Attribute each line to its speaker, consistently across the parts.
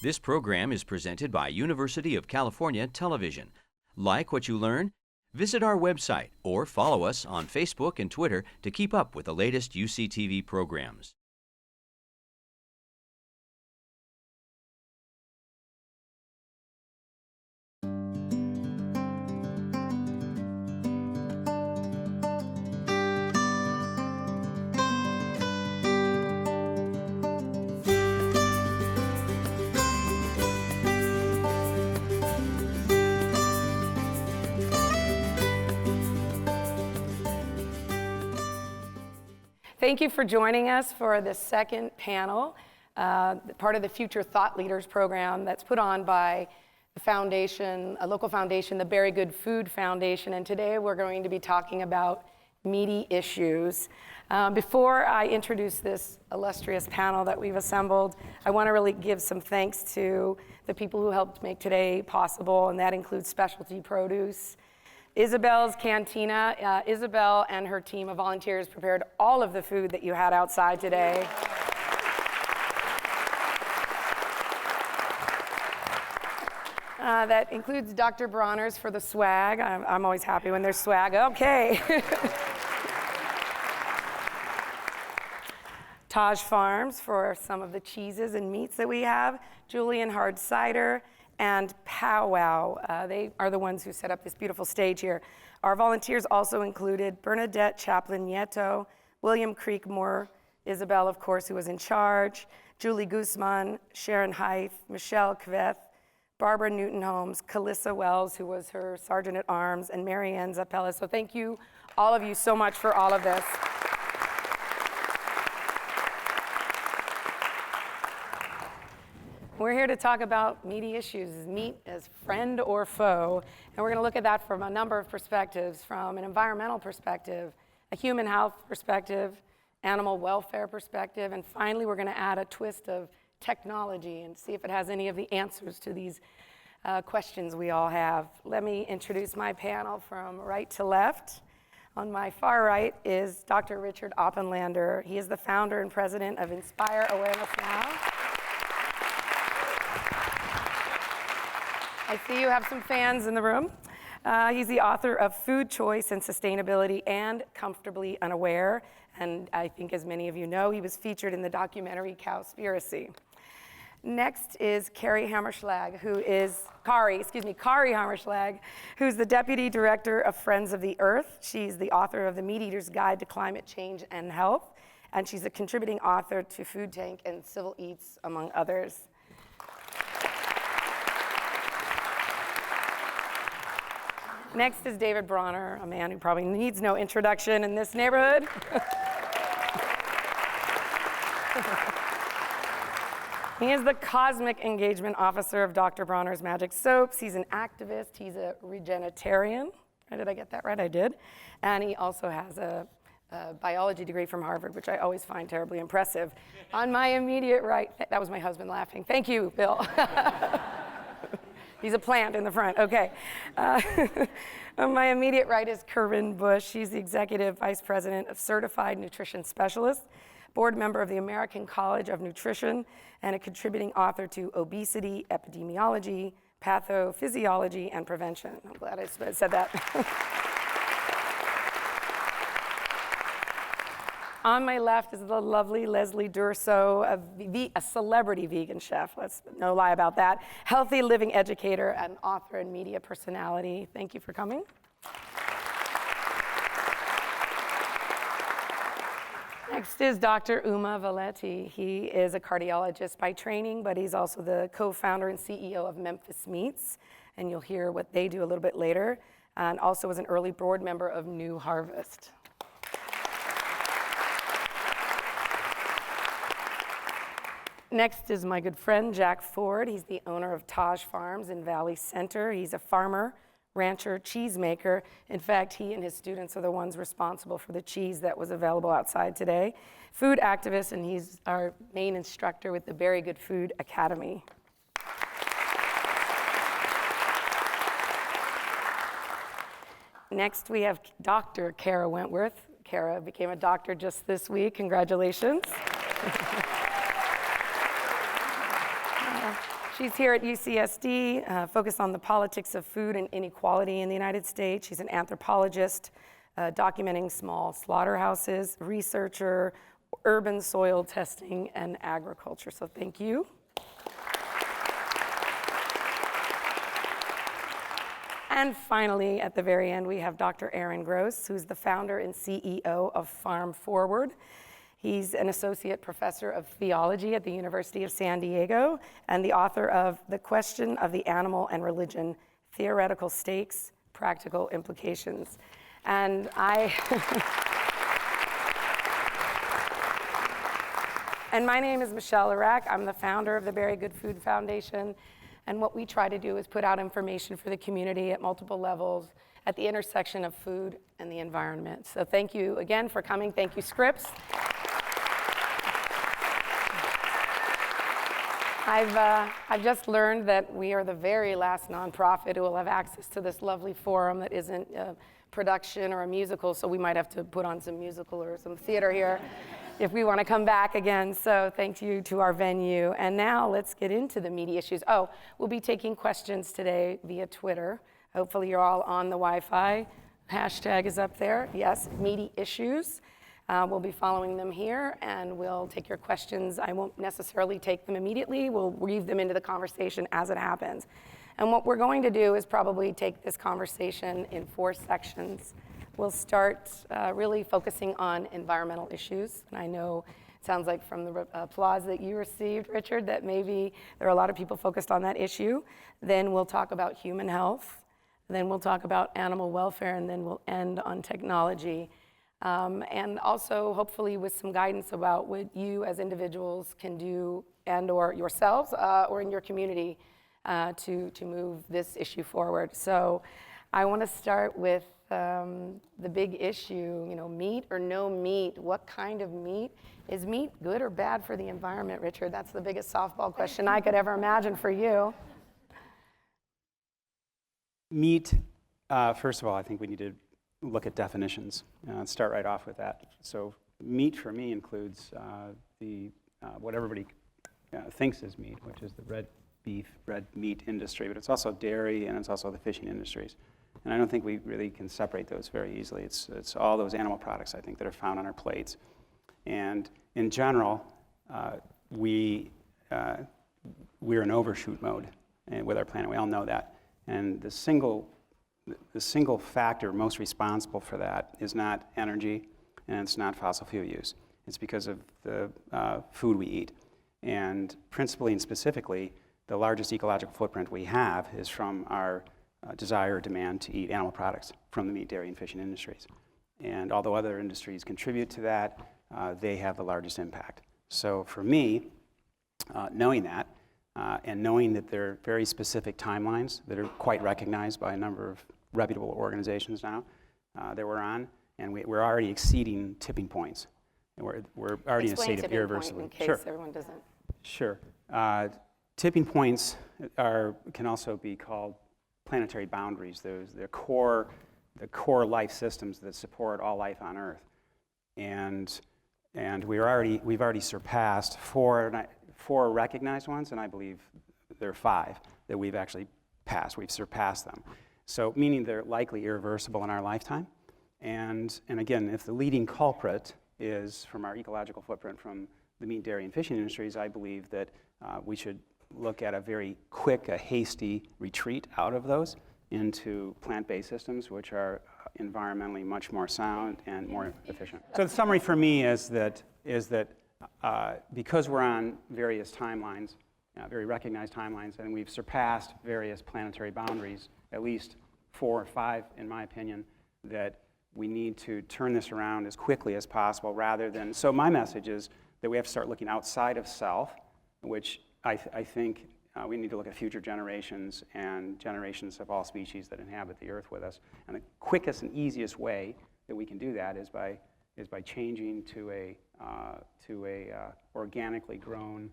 Speaker 1: This program is presented by University of California Television. Like what you learn? Visit our website or follow us on Facebook and Twitter to keep up with the latest UCTV programs.
Speaker 2: Thank you for joining us for the second panel, part of the Future Thought Leaders program that's put on by the foundation, a local foundation, the Very Good Food Foundation, and today we're going to be talking about meaty issues. Before I introduce this illustrious panel that we've assembled, I want to really give some thanks to the people who helped make today possible, and that includes Specialty Produce, Isabel's Cantina. Isabel and her team of volunteers prepared all of the food that you had outside today. That includes Dr. Bronner's for the swag. I'm always happy when there's swag. Okay. Taj Farms for some of the cheeses and meats that we have. Julian Hard Cider. And Powwow. They are the ones who set up this beautiful stage here. Our volunteers also included Bernadette Chaplin-Nieto, William Creekmore, Isabel, of course, who was in charge, Julie Guzman, Sharon Height, Michelle Kveth, Barbara Newton-Holmes, Calissa Wells, who was her Sergeant-at-Arms, and Marianne Zappella. So thank you, all of you, so much for all of this. We're here to talk about meaty issues, meat as friend or foe, and we're going to look at that from a number of perspectives, from an environmental perspective, a human health perspective, animal welfare perspective, and finally we're going to add a twist of technology and see if it has any of the answers to these questions we all have. Let me introduce my panel from right to left. On my far right is Dr. Richard Oppenlander. He is the founder and president of Inspire Awareness Now. I see you have some fans in the room. He's the author of Food Choice and Sustainability and Comfortably Unaware. And I think as many of you know, he was featured in the documentary Cowspiracy. Next is Kari Hammerschlag, Kari Hammerschlag, who's the Deputy Director of Friends of the Earth. She's the author of The Meat Eater's Guide to Climate Change and Health. And she's a contributing author to Food Tank and Civil Eats, among others. Next is David Bronner, a man who probably needs no introduction in this neighborhood. He is the Cosmic Engagement Officer of Dr. Bronner's Magic Soaps. He's an activist. He's a regenitarian. Did I get that right? I did. And he also has a biology degree from Harvard, which I always find terribly impressive. On my immediate right, that was my husband laughing. Thank you, Bill. He's a plant in the front, okay. On my immediate right is Corinne Bush. She's the Executive Vice President of Certified Nutrition Specialist, board member of the American College of Nutrition, and a contributing author to Obesity, Epidemiology, Pathophysiology, and Prevention. I'm glad I said that. On my left is the lovely Leslie Durso, a celebrity vegan chef. Let's no lie about that. Healthy living educator and author and media personality. Thank you for coming. Next is Dr. Uma Valetti. He is a cardiologist by training, but he's also the co-founder and CEO of Memphis Meats, and you'll hear what they do a little bit later, and also was an early board member of New Harvest. Next is my good friend, Jack Ford. He's the owner of Taj Farms in Valley Center. He's a farmer, rancher, cheesemaker. In fact, he and his students are the ones responsible for the cheese that was available outside today. Food activist, and he's our main instructor with the Very Good Food Academy. Next, we have Dr. Kara Wentworth. Kara became a doctor just this week. Congratulations. She's here at UCSD, focused on the politics of food and inequality in the United States. She's an anthropologist, documenting small slaughterhouses, researcher, urban soil testing, and agriculture. So thank you. And finally, at the very end, we have Dr. Aaron Gross, who's the founder and CEO of Farm Forward. He's an associate professor of theology at the University of San Diego and the author of The Question of the Animal and Religion: Theoretical Stakes, Practical Implications. And and my name is Michelle Iraq. I'm the founder of the Very Good Food Foundation. And what we try to do is put out information for the community at multiple levels at the intersection of food and the environment. So thank you again for coming. Thank you, Scripps. I've just learned that we are the very last nonprofit who will have access to this lovely forum that isn't a production or a musical, so we might have to put on some musical or some theater here if we want to come back again. So thank you to our venue. And now let's get into the meaty issues. Oh, we'll be taking questions today via Twitter. Hopefully you're all on the Wi-Fi. Hashtag is up there. Yes, meaty issues. We'll be following them here, and we'll take your questions. I won't necessarily take them immediately. We'll weave them into the conversation as it happens. And what we're going to do is probably take this conversation in 4 sections. We'll start really focusing on environmental issues. And I know it sounds like from the applause that you received, Richard, that maybe there are a lot of people focused on that issue. Then we'll talk about human health. Then we'll talk about animal welfare, and then we'll end on technology. And also, hopefully, with some guidance about what you as individuals can do, and or yourselves, or in your community, to move this issue forward. So I want to start with the big issue, meat or no meat. What kind of meat? Is meat good or bad for the environment, Richard? That's the biggest softball question I could ever imagine for you.
Speaker 3: Meat, first of all, I think we need to look at definitions. Start right off with that. So meat for me includes what everybody thinks is meat, which is the red meat industry, but it's also dairy, and it's also the fishing industries. And I don't think we really can separate those very easily. It's all those animal products, I think, that are found on our plates. And in general, we're in overshoot mode with our planet. We all know that. And the single factor most responsible for that is not energy, and it's not fossil fuel use. It's because of the food we eat. And principally and specifically, the largest ecological footprint we have is from our desire or demand to eat animal products from the meat, dairy, and fishing industries. And although other industries contribute to that, they have the largest impact. So for me, knowing that, and knowing that there are very specific timelines that are quite recognized by a number of reputable organizations now that we're on, and we're already exceeding tipping points. And we're already in a state of irreversibility.
Speaker 2: In case everyone doesn't.
Speaker 3: Sure. Tipping points can also be called planetary boundaries. The core life systems that support all life on Earth, and we've already surpassed four recognized ones, and I believe there are 5 that we've actually passed. We've surpassed them. So meaning they're likely irreversible in our lifetime. And again, if the leading culprit is from our ecological footprint from the meat, dairy, and fishing industries, I believe that we should look at a very quick, hasty retreat out of those into plant-based systems, which are environmentally much more sound and more efficient. So the summary for me is that because we're on various timelines, very recognized timelines, and we've surpassed various planetary boundaries, at least 4 or 5, in my opinion, that we need to turn this around as quickly as possible rather than, so my message is that we have to start looking outside of self, which I think we need to look at future generations and generations of all species that inhabit the earth with us. And the quickest and easiest way that we can do that is by changing to a organically grown,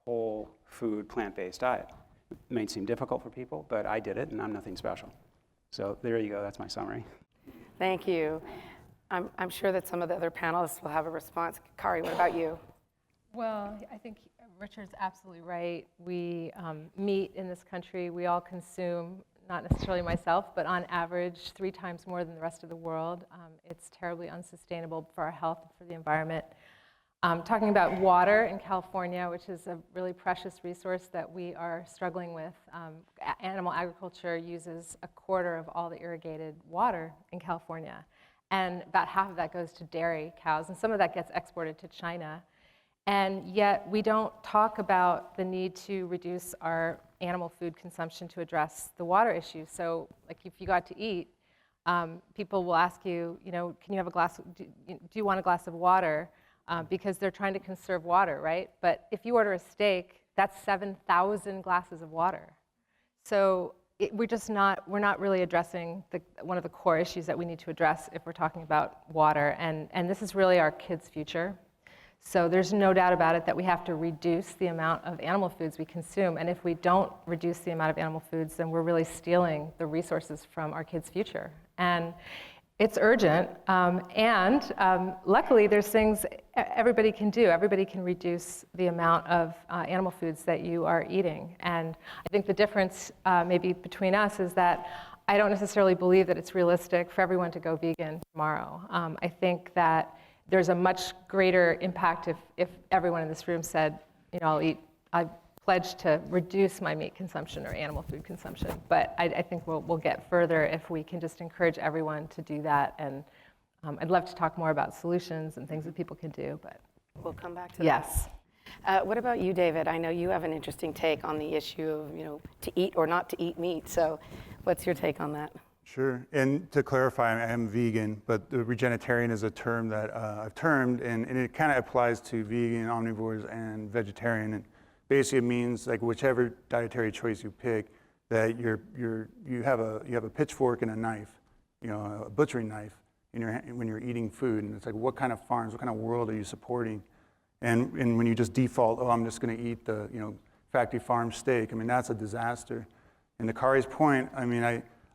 Speaker 3: whole food, plant-based diet. It may seem difficult for people, but I did it, and I'm nothing special. So there you go. That's my summary.
Speaker 2: Thank you. I'm sure that some of the other panelists will have a response. Kari, what about you?
Speaker 4: Well, I think Richard's absolutely right. We meat in this country, we all consume, not necessarily myself, but on average 3 times more than the rest of the world. It's terribly unsustainable for our health and for the environment. Talking about water in California, which is a really precious resource that we are struggling with. Animal agriculture uses 1/4 of all the irrigated water in California. And about half of that goes to dairy cows, and some of that gets exported to China. And yet we don't talk about the need to reduce our animal food consumption to address the water issue. So like if you go out to eat, people will ask you, can you have a glass, do you want a glass of water? Because they're trying to conserve water, right? But if you order a steak, that's 7,000 glasses of water. So we're not really addressing one of the core issues that we need to address if we're talking about water. And this is really our kids' future. So there's no doubt about it that we have to reduce the amount of animal foods we consume. And if we don't reduce the amount of animal foods, then we're really stealing the resources from our kids' future. And it's urgent, luckily there's things everybody can do. Everybody can reduce the amount of animal foods that you are eating. And I think the difference maybe between us is that I don't necessarily believe that it's realistic for everyone to go vegan tomorrow. I think that there's a much greater impact if everyone in this room said, I pledge to reduce my meat consumption or animal food consumption. But I think we'll get further if we can just encourage everyone to do that. And I'd love to talk more about solutions and things that people can do, but.
Speaker 2: We'll come back to that.
Speaker 4: Yes.
Speaker 2: What about you, David? I know you have an interesting take on the issue of, to eat or not to eat meat. So what's your take on that?
Speaker 5: Sure, and to clarify, I am vegan, but the Regenitarian is a term that I've termed, and it kind of applies to vegan, omnivores, and vegetarian. And basically, it means like whichever dietary choice you pick, that you have a pitchfork and a knife, a butchering knife in your hand when you're eating food, and it's like what kind of farms, what kind of world are you supporting? And when you just default, I'm just going to eat the factory farm steak. I mean, that's a disaster. And to Kari's point,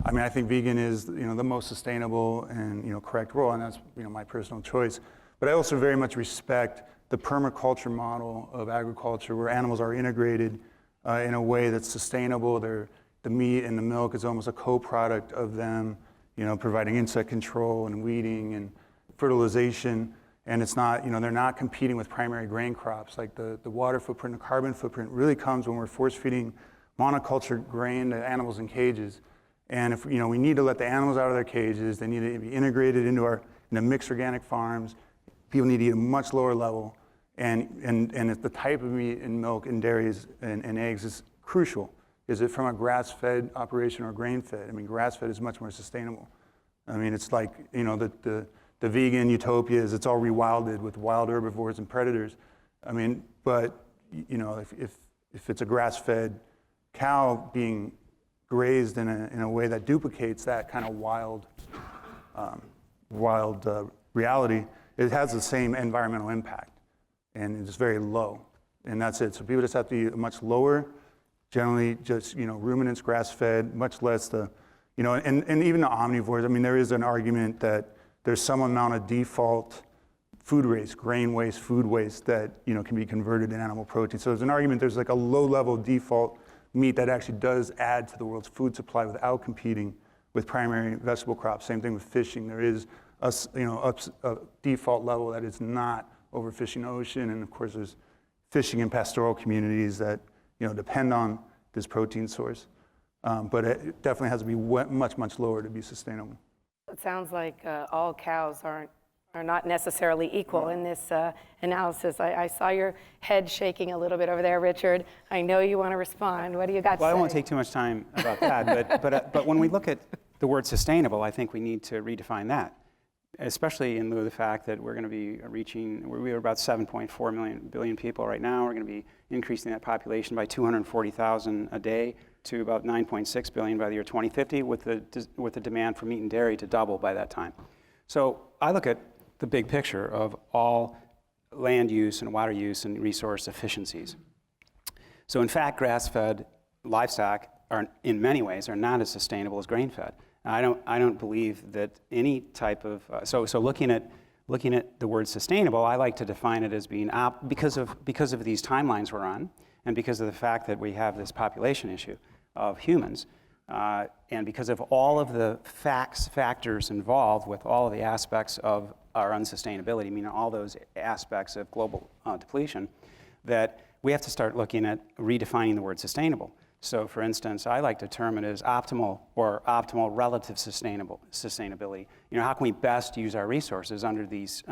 Speaker 5: I think vegan is the most sustainable and correct role, and that's my personal choice. But I also very much respect the permaculture model of agriculture, where animals are integrated in a way that's sustainable. The meat and the milk is almost a co-product of them, providing insect control and weeding and fertilization. And it's not, they're not competing with primary grain crops. Like the water footprint, the carbon footprint really comes when we're force feeding monoculture grain to animals in cages. And if we need to let the animals out of their cages, they need to be integrated into mixed organic farms. People need to eat at a much lower level, and the type of meat and milk and dairies and eggs is crucial. Is it from a grass-fed operation or grain-fed? Grass-fed is much more sustainable. It's like the vegan utopia is it's all rewilded with wild herbivores and predators. But if it's a grass-fed cow being grazed in a way that duplicates that kind of wild reality, it has the same environmental impact, and it's very low, and that's it. So people just have to eat much lower, generally just ruminants, grass-fed, much less and even the omnivores. There is an argument that there's some amount of default food waste, grain waste, food waste that can be converted to animal protein. So there's an argument there's like a low-level default meat that actually does add to the world's food supply without competing with primary vegetable crops. Same thing with fishing. There is a default level that is not overfishing the ocean, and of course there's fishing in pastoral communities that depend on this protein source. But it definitely has to be much, much lower to be sustainable.
Speaker 2: It sounds like all cows are not necessarily equal in this analysis. I saw your head shaking a little bit over there, Richard. I know you want to respond. What do you got to say?
Speaker 3: Well, I won't take too much time about that, but when we look at the word sustainable, I think we need to redefine that, especially in lieu of the fact that we're going to be we're about 7.4 billion people right now. We're going to be increasing that population by 240,000 a day to about 9.6 billion by the year 2050, with the demand for meat and dairy to double by that time. So I look at the big picture of all land use and water use and resource efficiencies. So in fact, grass-fed livestock in many ways are not as sustainable as grain-fed. I don't believe that any type of so looking at looking at the word sustainable, I like to define it as being, because of these timelines we're on, and because of the fact that we have this population issue of humans, and because of all of the factors involved with all of the aspects of our unsustainability, meaning all those aspects of global depletion, that we have to start looking at redefining the word sustainable. So for instance, I like to term it as optimal or optimal relative sustainability. You know, how can we best use our resources under these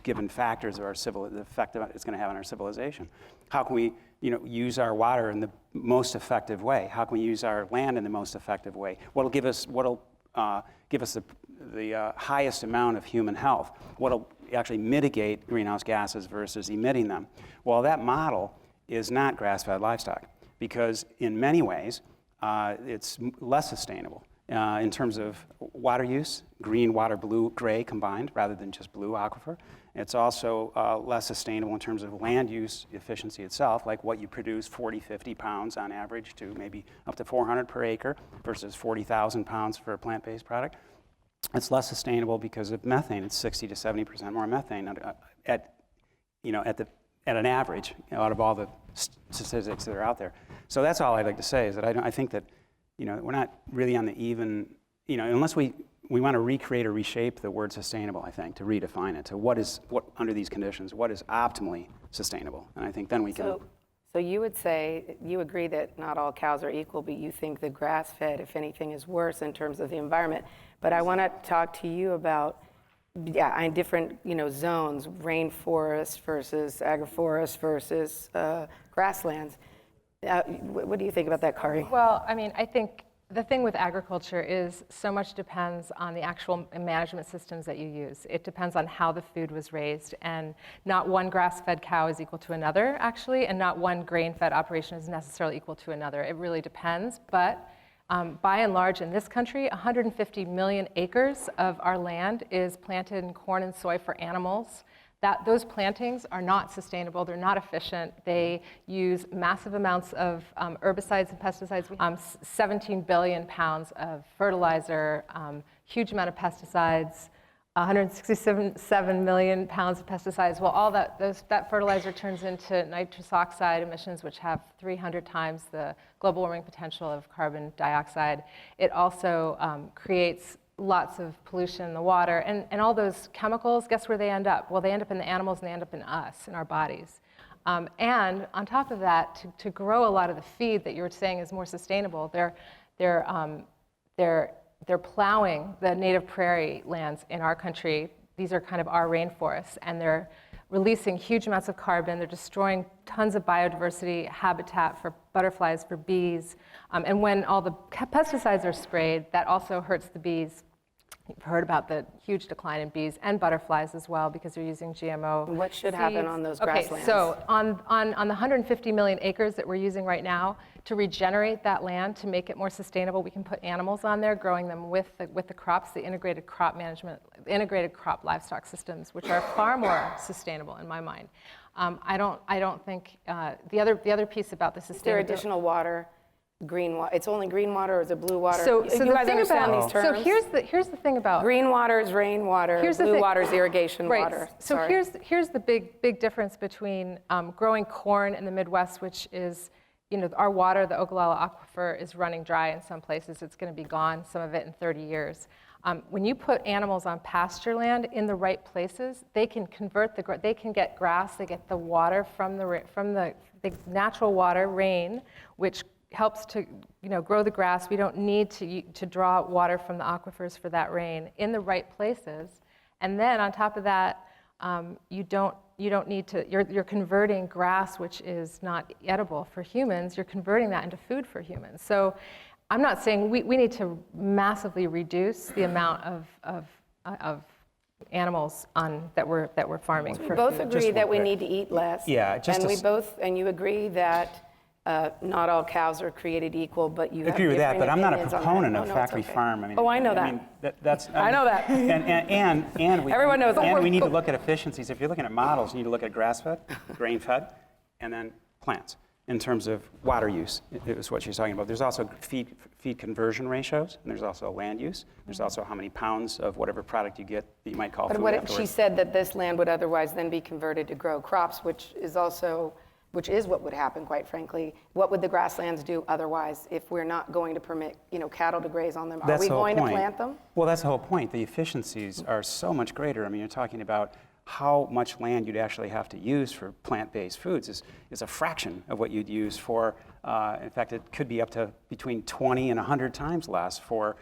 Speaker 3: given factors of the effect that it's going to have on our civilization? How can we, use our water in the most effective way? How can we use our land in the most effective way? What'll give us the highest amount of human health? What'll actually mitigate greenhouse gases versus emitting them? Well, that model is not grass-fed livestock, because in many ways, it's less sustainable in terms of water use, green, water, blue, gray combined, rather than just blue aquifer. It's also less sustainable in terms of land use efficiency itself, like what you produce, 40, 50 pounds on average to maybe up to 400 per acre versus 40,000 pounds for a plant-based product. It's less sustainable because of methane. It's 60 to 70% more methane at an average out of all the statistics that are out there. So that's all I'd like to say, is that I think that we're not really on the even, unless we want to recreate or reshape the word sustainable, I think, to redefine it to what under these conditions, what is optimally sustainable. And I think then we can.
Speaker 2: So you would say, you agree that not all cows are equal, but you think the grass-fed, if anything, is worse in terms of the environment. But I want to talk to you about, different, zones, rainforest versus agroforest versus grasslands. What do you think about that, Kari?
Speaker 4: Well, I think the thing with agriculture is so much depends on the actual management systems that you use. It depends on how the food was raised, and not one grass-fed cow is equal to another, actually, and not one grain-fed operation is necessarily equal to another. It really depends, but by and large in this country, 150 million acres of our land is planted in corn and soy for animals. Those plantings are not sustainable, they're not efficient, they use massive amounts of herbicides and pesticides, 17 billion pounds of fertilizer, huge amount of pesticides, 167 million pounds of pesticides. Well, all that fertilizer turns into nitrous oxide emissions, which have 300 times the global warming potential of carbon dioxide. It also creates lots of pollution in the water, and all those chemicals, guess where they end up? Well, they end up in the animals and they end up in us, in our bodies. And on top of that, to grow a lot of the feed that you were saying is more sustainable, they're plowing the native prairie lands in our country. These are kind of our rainforests, and they're releasing huge amounts of carbon. They're destroying tons of biodiversity, habitat for butterflies, for bees. And when all the pesticides are sprayed, that also hurts the bees. You've heard about the huge decline in bees and butterflies as well, because they're using GMO
Speaker 2: What should
Speaker 4: seeds.
Speaker 2: happen on those grasslands?
Speaker 4: Okay, so on the 150 million acres that we're using right now, to regenerate that land, to make it more sustainable, we can put animals on there, growing them with the crops, the integrated crop management, integrated crop livestock systems, which are far more sustainable in my mind. I don't think the other piece about the sustainability.
Speaker 2: Is there additional water? Green water. It's only green water, or is it blue water?
Speaker 4: So
Speaker 2: you
Speaker 4: the
Speaker 2: guys
Speaker 4: thing
Speaker 2: understand
Speaker 4: about
Speaker 2: these terms?
Speaker 4: So here's the thing about
Speaker 2: green water is rainwater. Blue water is irrigation water.
Speaker 4: So
Speaker 2: Sorry.
Speaker 4: here's the big difference between growing corn in the Midwest, which is, our water, the Ogallala Aquifer, is running dry in some places. It's going to be gone, some of it in 30 years. When you put animals on pasture land in the right places, they can convert they can get grass. They get the water from the natural water, rain, which helps to grow the grass. We don't need to draw water from the aquifers for that rain in the right places. And then on top of that, you don't need to, you're converting grass, which is not edible for humans, you're converting that into food for humans. So I'm not saying we need to massively reduce the amount of animals that we're farming.
Speaker 2: We both agree that we need to eat less.
Speaker 3: Yeah,
Speaker 2: and you agree that not all cows are created equal, but you have
Speaker 3: agree with that, but I'm not a
Speaker 2: opinions on
Speaker 3: proponent
Speaker 2: that.
Speaker 3: of
Speaker 2: No,
Speaker 3: factory
Speaker 2: it's okay.
Speaker 3: farm.
Speaker 2: I know that.
Speaker 3: I mean, that's.
Speaker 2: I know that.
Speaker 3: And we,
Speaker 2: Everyone knows that.
Speaker 3: And we need to look at efficiencies. If you're looking at models, you need to look at grass-fed, grain-fed, and then plants. in terms of water use, it was what she's talking about. There's also feed conversion ratios, and there's also land use. There's also how many pounds of whatever product you get that you might call
Speaker 2: But
Speaker 3: food
Speaker 2: what
Speaker 3: afterwards.
Speaker 2: she said that this land would otherwise then be converted to grow crops, which is what would happen, quite frankly. What would the grasslands do otherwise if we're not going to permit, cattle to graze on them? Are we going to plant them?
Speaker 3: Well, that's the whole point. The efficiencies are so much greater. I mean, you're talking about how much land you'd actually have to use for plant-based foods is a fraction of what you'd use for, in fact, it could be up to between 20 and 100 times less for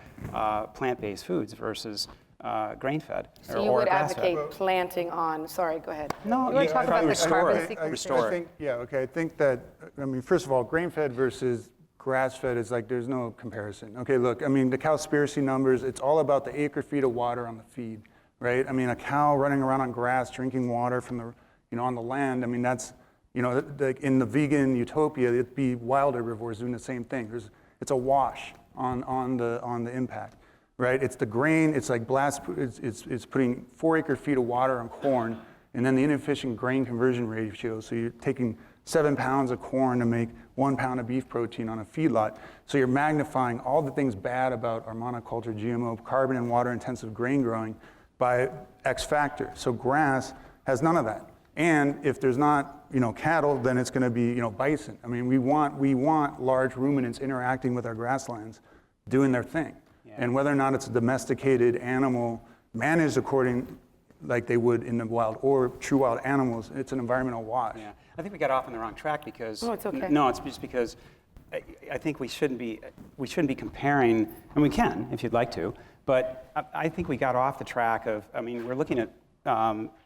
Speaker 3: plant-based foods versus grain-fed or grass-fed.
Speaker 2: So you would advocate planting on, sorry, go ahead.
Speaker 3: No,
Speaker 4: You want
Speaker 3: you
Speaker 4: to talk
Speaker 3: probably
Speaker 4: about the
Speaker 3: restore
Speaker 4: carbon
Speaker 3: it.
Speaker 4: sequestration?
Speaker 3: Restore
Speaker 5: I
Speaker 3: it.
Speaker 5: think, I think that, first of all, grain-fed versus grass-fed is like, there's no comparison. Okay, look, the cowspiracy numbers, it's all about the acre feet of water on the feed, right? A cow running around on grass, drinking water from the, on the land, that's, in the vegan utopia, it'd be wild herbivores doing the same thing. It's a wash on the impact, right? It's the grain, it's like it's putting 4 acre feet of water on corn, and then the inefficient grain conversion ratio. So you're taking 7 pounds of corn to make 1 pound of beef protein on a feedlot. So you're magnifying all the things bad about our monoculture, GMO, carbon and water intensive grain growing by X factor. So grass has none of that. And if there's not, cattle, then it's going to be, bison. We want large ruminants interacting with our grasslands, doing their thing. Yeah. And whether or not it's a domesticated animal managed according like they would in the wild or true wild animals, it's an environmental wash.
Speaker 3: Yeah, I think we got off on the wrong track because.
Speaker 2: Oh, it's okay.
Speaker 3: No, it's just because I think we shouldn't be comparing, and we can if you'd like to, but I think we got off the track of. We're looking at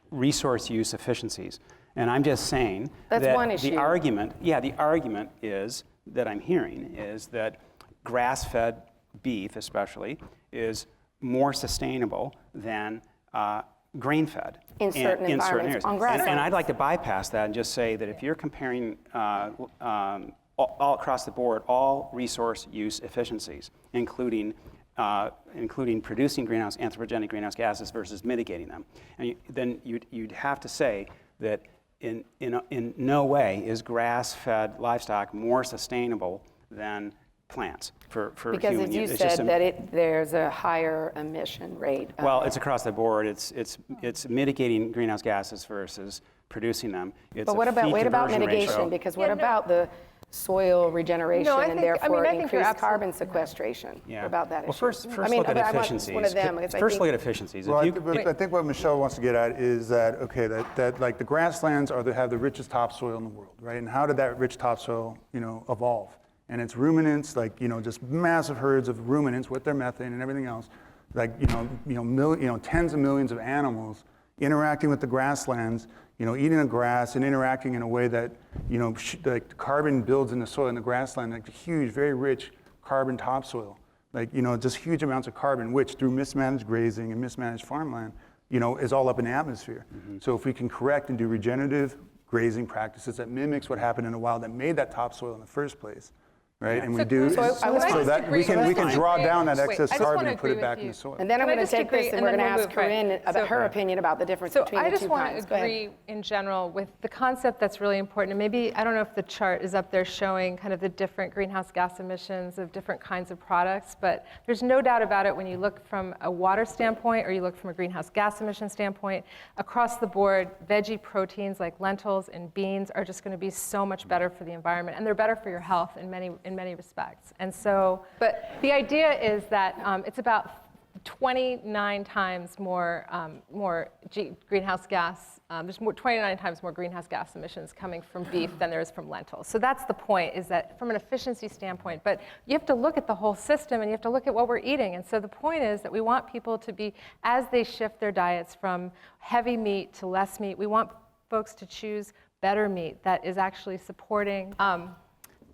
Speaker 3: resource use efficiencies, and I'm just saying
Speaker 2: that's
Speaker 3: that
Speaker 2: one issue.
Speaker 3: the argument is that I'm hearing is that grass-fed beef, especially, is more sustainable than grain-fed
Speaker 2: in certain environments
Speaker 3: areas.
Speaker 2: on grasslands.
Speaker 3: And I'd like to bypass that and just say that if you're comparing all across the board, all resource use efficiencies, including producing anthropogenic greenhouse gases versus mitigating them, and then you'd have to say that in no way is grass-fed livestock more sustainable than plants for
Speaker 2: because
Speaker 3: human
Speaker 2: as you
Speaker 3: use.
Speaker 2: said that there's a higher emission rate.
Speaker 3: Well, it's across the board. It's mitigating greenhouse gases versus producing them. It's
Speaker 2: but what about mitigation?
Speaker 3: Ratio.
Speaker 2: Because what about the soil regeneration and therefore
Speaker 4: I think you're
Speaker 2: increased
Speaker 4: absolutely
Speaker 2: carbon sequestration?
Speaker 3: Yeah.
Speaker 2: What about that
Speaker 3: well,
Speaker 2: issue?
Speaker 3: first look at efficiencies.
Speaker 2: One of them, because
Speaker 3: first look at efficiencies.
Speaker 5: Well, I think what Michelle wants to get at is that, that like the grasslands have the richest topsoil in the world, right? And how did that rich topsoil, evolve? And it's ruminants, just massive herds of ruminants with their methane and everything else, tens of millions of animals interacting with the grasslands, eating the grass and interacting in a way that, the carbon builds in the soil in the grassland, like huge, very rich carbon topsoil, just huge amounts of carbon, which through mismanaged grazing and mismanaged farmland, is all up in the atmosphere. Mm-hmm. So if we can correct and do regenerative grazing practices that mimics what happened in the wild that made that topsoil in the first place, right? Yeah. And we do so that we can draw down that excess carbon and put it back in the soil.
Speaker 2: And then I'm going to take this and we're going to ask Corinne about her opinion about the difference between the two kinds.
Speaker 4: So I just want to agree in general with the concept that's really important. And maybe, I don't know if the chart is up there showing kind of the different greenhouse gas emissions of different kinds of products, but there's no doubt about it when you look from a water standpoint or you look from a greenhouse gas emission standpoint, across the board, veggie proteins like lentils and beans are just going to be so much better for the environment, and they're better for your health in many respects. And so, but the idea is that it's about 29 times more greenhouse gas. There's 29 times more greenhouse gas emissions coming from beef than there is from lentils. So that's the point, is that from an efficiency standpoint. But you have to look at the whole system, and you have to look at what we're eating. And so the point is that we want people to be, as they shift their diets from heavy meat to less meat, we want folks to choose better meat that is actually supporting.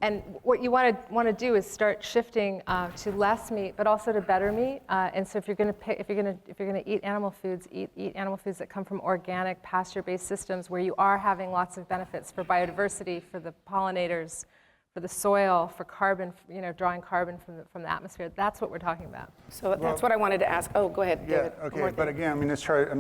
Speaker 4: And what you want to do is start shifting to less meat, but also to better meat. And so if you're going to eat animal foods, eat animal foods that come from organic, pasture-based systems where you are having lots of benefits for biodiversity, for the pollinators, for the soil, for carbon, drawing carbon from the atmosphere. That's what we're talking about.
Speaker 2: So that's what I wanted to ask. Oh, go ahead, David.
Speaker 5: Yeah. Okay. But again, this chart.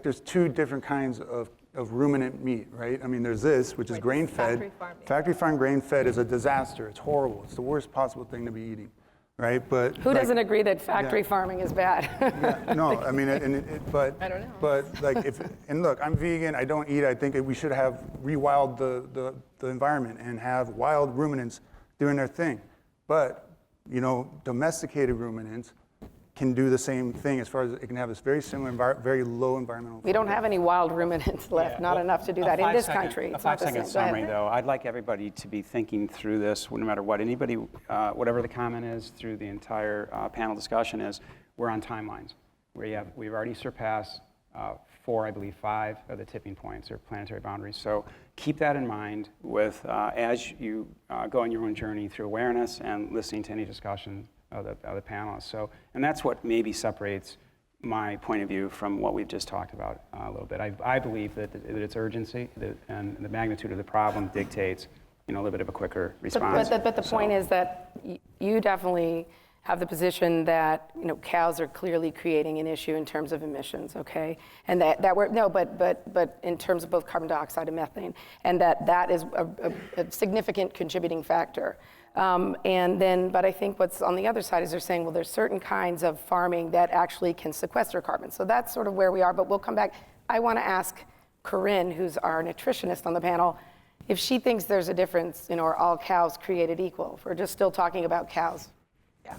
Speaker 5: There's two different kinds of of ruminant meat, right? I mean, there's this, which is
Speaker 4: Right,
Speaker 5: grain-fed.
Speaker 4: factory farm meat.
Speaker 5: Factory farm grain-fed is a disaster. It's horrible. It's the worst possible thing to be eating, right? But
Speaker 2: Who
Speaker 5: like,
Speaker 2: doesn't agree that factory farming is bad?
Speaker 5: yeah, no, I mean, but
Speaker 4: I don't know.
Speaker 5: But like, and look, I'm vegan. I don't eat. I think we should have rewild the environment and have wild ruminants doing their thing. But you know, domesticated ruminants can do the same thing as far as it can have this very similar, very low environmental.
Speaker 2: We don't have any wild ruminants left,
Speaker 3: Yeah,
Speaker 2: not
Speaker 3: well,
Speaker 2: enough to do
Speaker 3: a
Speaker 2: that in this
Speaker 3: 5-second
Speaker 2: country.
Speaker 3: A
Speaker 2: It's not the
Speaker 3: 5-second
Speaker 2: same. Go ahead.
Speaker 3: summary, though. I'd like everybody to be thinking through this, no matter what anybody, whatever the comment is through the entire panel discussion is, we're on timelines. We've already surpassed 4, I believe 5 of the tipping points or planetary boundaries. So keep that in mind with as you go on your own journey through awareness and listening to any discussion of the panelists. So, and that's what maybe separates my point of view from what we've just talked about a little bit. I believe that its urgency and the magnitude of the problem dictates, a little bit of a quicker response.
Speaker 2: But the point is that you definitely have the position that cows are clearly creating an issue in terms of emissions, okay, and that we're but in terms of both carbon dioxide and methane, and that is a significant contributing factor. But I think what's on the other side is they're saying, well, there's certain kinds of farming that actually can sequester carbon. So that's sort of where we are, but we'll come back. I want to ask Corinne, who's our nutritionist on the panel, if she thinks there's a difference, are all cows created equal? If we're just still talking about cows.
Speaker 6: Yeah.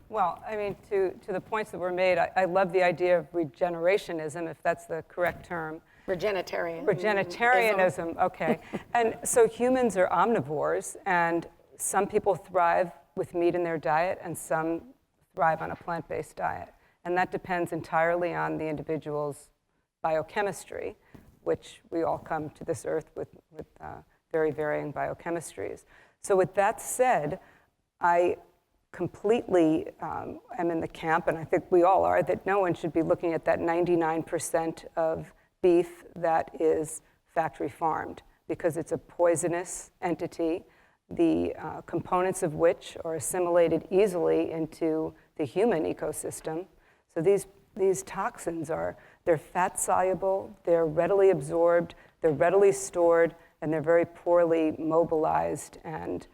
Speaker 6: Well, I mean, to the points that were made, I love the idea of regenerationism, if that's the correct term. Regenitarianism, okay. And so humans are omnivores, and some people thrive with meat in their diet, and some thrive on a plant-based diet. And that depends entirely on the individual's biochemistry, which we all come to this earth with very varying biochemistries. So with that said, I completely am in the camp, and I think we all are, that no one should be looking at that 99% of beef that is factory farmed, because it's a poisonous entity, the components of which are assimilated easily into the human ecosystem. So these toxins they're fat soluble, they're readily absorbed, they're readily stored, and they're very poorly mobilized and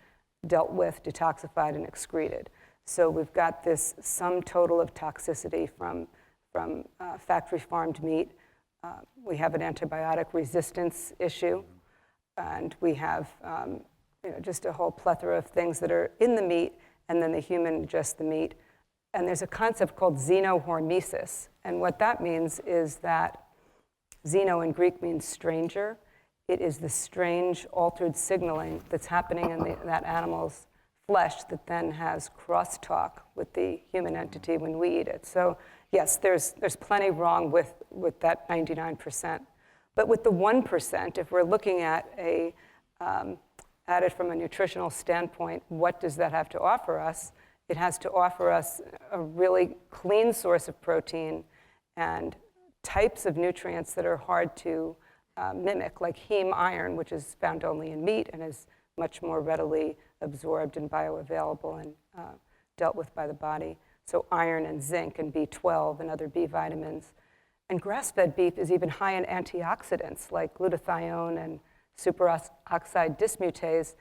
Speaker 6: dealt with, detoxified, and excreted. So we've got this sum total of toxicity from factory farmed meat. We have an antibiotic resistance issue, and we have just a whole plethora of things that are in the meat, and then the human ingests the meat. And there's a concept called xenohormesis, and what that means is that xeno in Greek means stranger. It is the strange altered signaling that's happening in that animal's flesh that then has crosstalk with the human entity when we eat it. So yes, there's plenty wrong with that 99%. But with the 1%, if we're looking at it from a nutritional standpoint, what does that have to offer us? It has to offer us a really clean source of protein and types of nutrients that are hard to mimic, like heme iron, which is found only in meat and is much more readily absorbed and bioavailable and dealt with by the body. So iron and zinc and B12 and other B vitamins. And grass-fed beef is even high in antioxidants like glutathione and superoxide dismutase,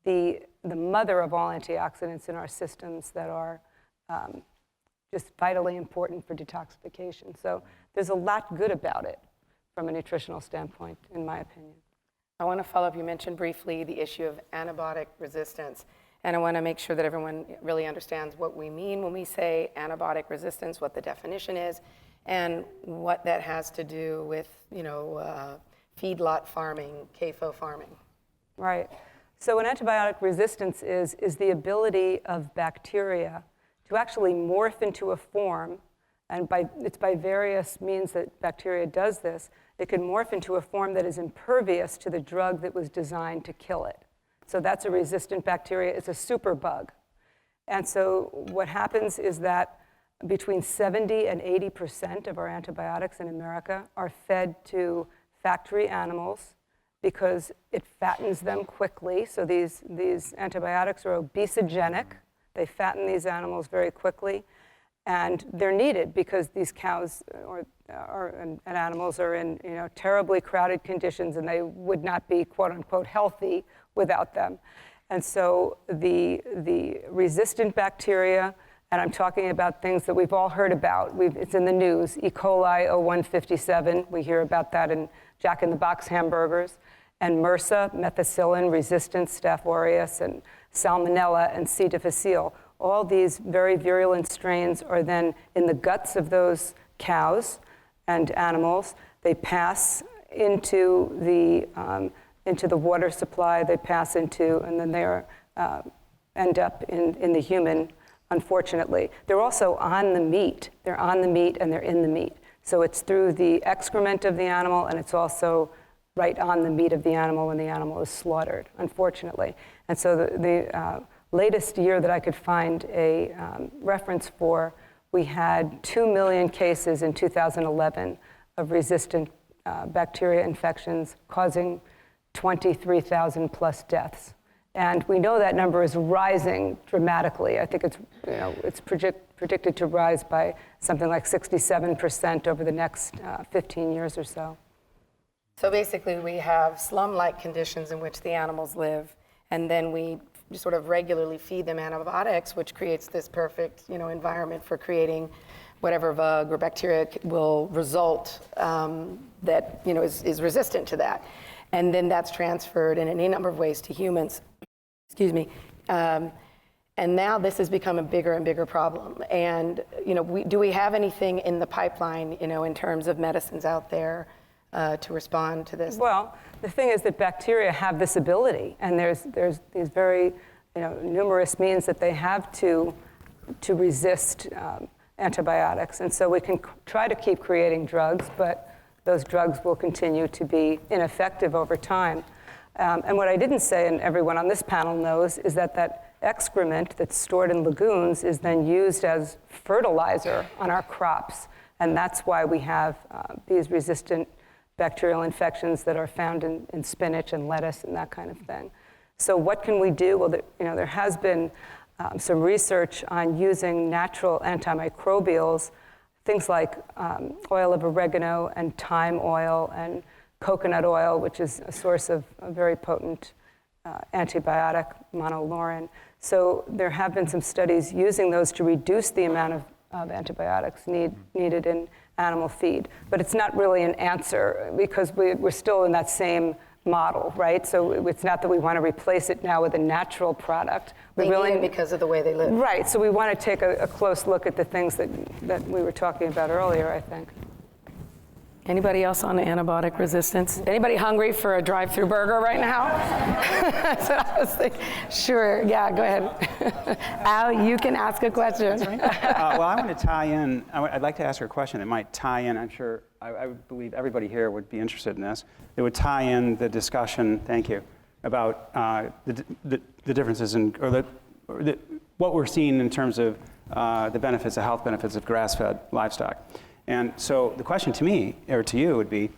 Speaker 6: the mother of all antioxidants in our systems that are just vitally important for detoxification. So there's a lot good about it from a nutritional standpoint, in my opinion.
Speaker 2: I want to follow up. You mentioned briefly the issue of antibiotic resistance, and I want to make sure that everyone really understands what we mean when we say antibiotic resistance, what the definition is, and what that has to do with, feedlot farming, CAFO farming.
Speaker 6: Right. So what antibiotic resistance is the ability of bacteria to actually morph into a form, and it's by various means that bacteria does this. It can morph into a form that is impervious to the drug that was designed to kill it. So that's a resistant bacteria. It's a superbug. And so what happens is that between 70 and 80% of our antibiotics in America are fed to factory animals because it fattens them quickly. So these antibiotics are obesogenic. They fatten these animals very quickly. And they're needed because these cows and animals are in terribly crowded conditions, and they would not be quote unquote healthy without them. And so the resistant bacteria, and I'm talking about things that we've all heard about. It's in the news. E. coli 0157, we hear about that in Jack in the Box hamburgers. And MRSA, methicillin-resistant Staph aureus, and Salmonella and C. difficile. All these very virulent strains are then in the guts of those cows and animals. They pass into the water supply. They pass into, and then they end up in the human, unfortunately. They're also on the meat. They're on the meat and they're in the meat. So it's through the excrement of the animal, and it's also right on the meat of the animal when the animal is slaughtered, unfortunately. And so the latest year that I could find a reference for, we had 2 million cases in 2011 of resistant bacteria infections causing 23,000 plus deaths. And we know that number is rising dramatically. I think it's predicted to rise by something like 67% over the next 15 years or so.
Speaker 2: So basically, we have slum-like conditions in which the animals live, and then we sort of regularly feed them antibiotics, which creates this perfect, environment for creating whatever bug or bacteria will result that, is resistant to that. And then that's transferred in any number of ways to humans. Excuse me. And now this has become a bigger and bigger problem. And, do we have anything in the pipeline, in terms of medicines out there to respond to this?
Speaker 6: Well, the thing is that bacteria have this ability, and there's these very numerous means that they have to resist antibiotics. And so we can try to keep creating drugs, but those drugs will continue to be ineffective over time. And what I didn't say, and everyone on this panel knows, is that excrement that's stored in lagoons is then used as fertilizer on our crops. And that's why we have these resistant bacterial infections that are found in spinach and lettuce and that kind of thing. So what can we do? Well, there has been some research on using natural antimicrobials, things like oil of oregano and thyme oil and coconut oil, which is a source of a very potent antibiotic, monolaurin. So there have been some studies using those to reduce the amount of antibiotics needed in animal feed. But it's not really an answer because we're still in that same model, right? So it's not that we want to replace it now with a natural product.
Speaker 2: They need it because of the way they live.
Speaker 6: Right, so we want to take a close look at the things that we were talking about earlier, I think.
Speaker 2: Anybody else on antibiotic resistance? Anybody hungry for a drive-through burger right now? That's what I was thinking. Sure, yeah, go ahead. Al, you can ask a question.
Speaker 3: Well, I want to tie in. I'd like to ask her a question that might tie in. I'm sure, I would believe everybody here would be interested in this. It would tie in the discussion, thank you, about the differences in, what we're seeing in terms of the benefits, the health benefits of grass-fed livestock. And so the question to me, or to you, would be,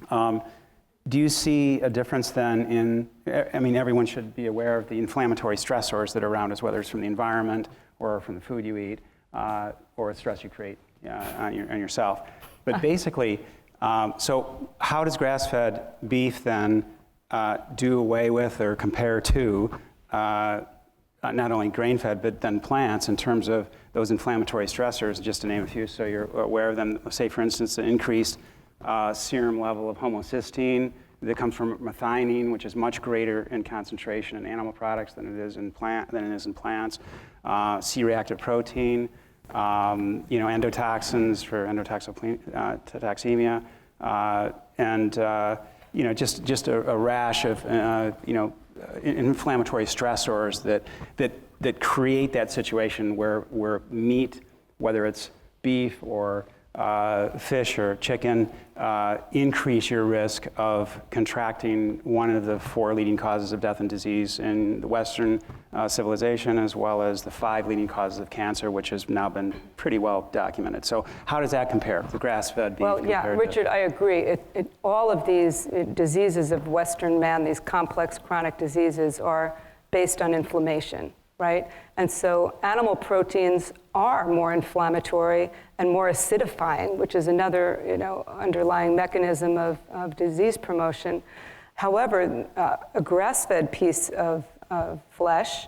Speaker 3: do you see a difference then in, everyone should be aware of the inflammatory stressors that are around us, whether it's from the environment or from the food you eat, or the stress you create on yourself. But basically, so how does grass-fed beef then do away with or compare to not only grain-fed, but then plants in terms of those inflammatory stressors, just to name a few, so you're aware of them. Say, for instance, the increased serum level of homocysteine that comes from methionine, which is much greater in concentration in animal products than it is in plants. C-reactive protein, endotoxins for endotoxemia, and just a rash of inflammatory stressors that create that situation where meat, whether it's beef or fish or chicken, increase your risk of contracting one of the 4 leading causes of death and disease in the Western civilization, as well as the 5 leading causes of cancer, which has now been pretty well documented. So how does that compare, the grass-fed beef?
Speaker 6: Well, yeah, Richard, I agree. All of these diseases of Western man, these complex chronic diseases, are based on inflammation. right? And so animal proteins are more inflammatory and more acidifying, which is another, underlying mechanism of disease promotion. However, a grass-fed piece of flesh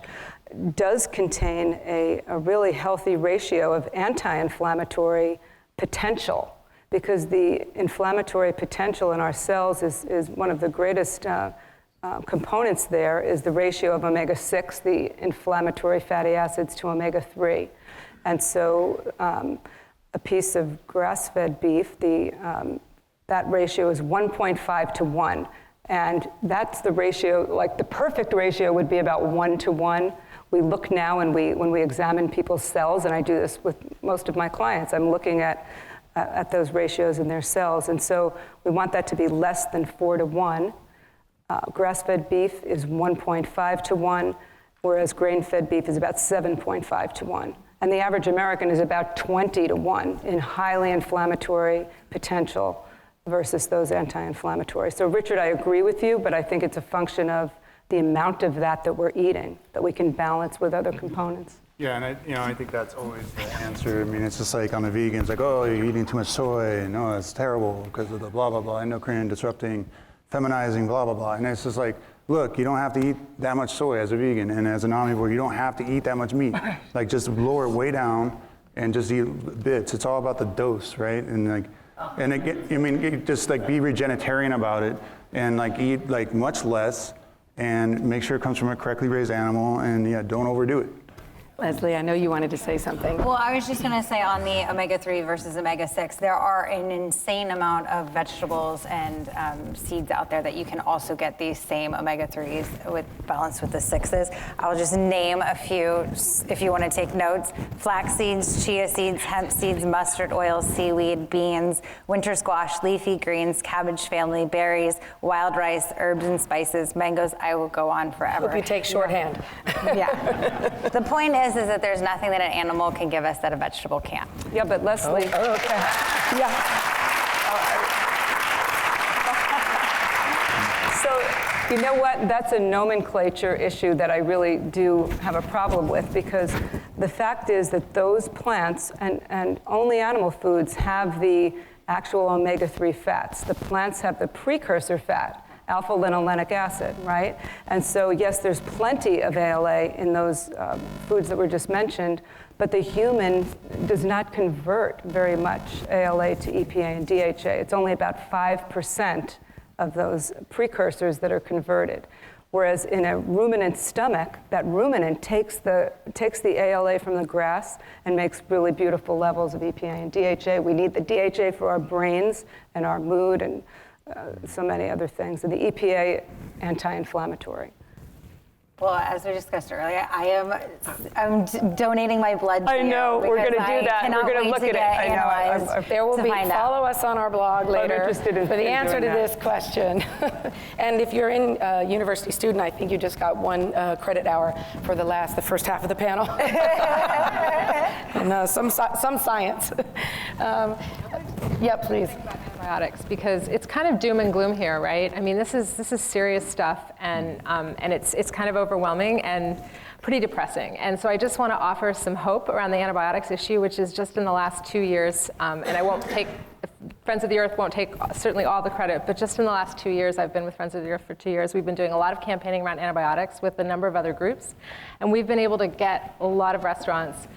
Speaker 6: does contain a really healthy ratio of anti-inflammatory potential, because the inflammatory potential in our cells is one of the greatest components there is the ratio of omega-6, the inflammatory fatty acids, to omega-3. And so a piece of grass-fed beef, that ratio is 1.5 to 1. And that's the ratio, like the perfect ratio would be about 1 to 1. We look now and when we examine people's cells, and I do this with most of my clients, I'm looking at those ratios in their cells. And so we want that to be less than 4 to 1. Grass-fed beef is 1.5 to 1, whereas grain-fed beef is about 7.5 to 1. And the average American is about 20 to 1 in highly inflammatory potential versus those anti-inflammatory. So Richard, I agree with you, but I think it's a function of the amount of that we're eating that we can balance with other components.
Speaker 5: Yeah, and I think that's always the answer. I mean, it's just like on the vegans, like, oh, you're eating too much soy, and oh, it's terrible because of the blah, blah, blah, endocrine disrupting, feminizing, blah, blah, blah. And it's just like, look, you don't have to eat that much soy as a vegan, and as an omnivore, you don't have to eat that much meat. Like, just lower it way down and just eat bits. It's all about the dose, right? And like, and again, I mean, just like be regenitarian about it, and like eat like much less, and make sure it comes from a correctly raised animal, and yeah, don't overdo it.
Speaker 2: Leslie, I know you wanted to say something.
Speaker 7: Well, I was just going to say on the omega-3 versus omega-6, there are an insane amount of vegetables and seeds out there that you can also get these same omega-3s with balanced with the 6s. I'll just name a few if you want to take notes. Flax seeds, chia seeds, hemp seeds, mustard oil, seaweed, beans, winter squash, leafy greens, cabbage family, berries, wild rice, herbs and spices, mangoes. I will go on forever.
Speaker 2: Hope you take shorthand.
Speaker 7: Yeah. The point is that there's nothing that an animal can give us that a vegetable can't.
Speaker 6: Yeah, but Leslie.
Speaker 2: Oh, okay.
Speaker 6: Yeah. So, you know what? That's a nomenclature issue that I really do have a problem with, because the fact is that those plants and only animal foods have the actual omega-3 fats. The plants have the precursor fat, alpha-linolenic acid, right? And so, yes, there's plenty of ALA in those foods that were just mentioned, but the human does not convert very much ALA to EPA and DHA. It's only about 5% of those precursors that are converted. Whereas in a ruminant stomach, that ruminant takes the ALA from the grass and makes really beautiful levels of EPA and DHA. We need the DHA for our brains and our mood and so many other things, and the EPA anti-inflammatory.
Speaker 7: Well, as we discussed earlier, I'm donating my blood to
Speaker 6: I know,
Speaker 7: you
Speaker 6: we're going to do that. We're going to look at it. I know.
Speaker 2: There will be, follow us on our blog later
Speaker 6: interested in
Speaker 2: for the answer to
Speaker 6: that.
Speaker 2: this question. And if you're a university student, I think you just got 1 credit hour for the first half of the panel. And some science. Yeah, please.
Speaker 4: Antibiotics, because it's kind of doom and gloom here, right? I mean, this is serious stuff, and it's kind of overwhelming and pretty depressing. And so I just want to offer some hope around the antibiotics issue, which is just in the last 2 years, and I won't take, Friends of the Earth won't take certainly all the credit, but just in the last 2 years, I've been with Friends of the Earth for 2 years, we've been doing a lot of campaigning around antibiotics with a number of other groups, and we've been able to get a lot of restaurants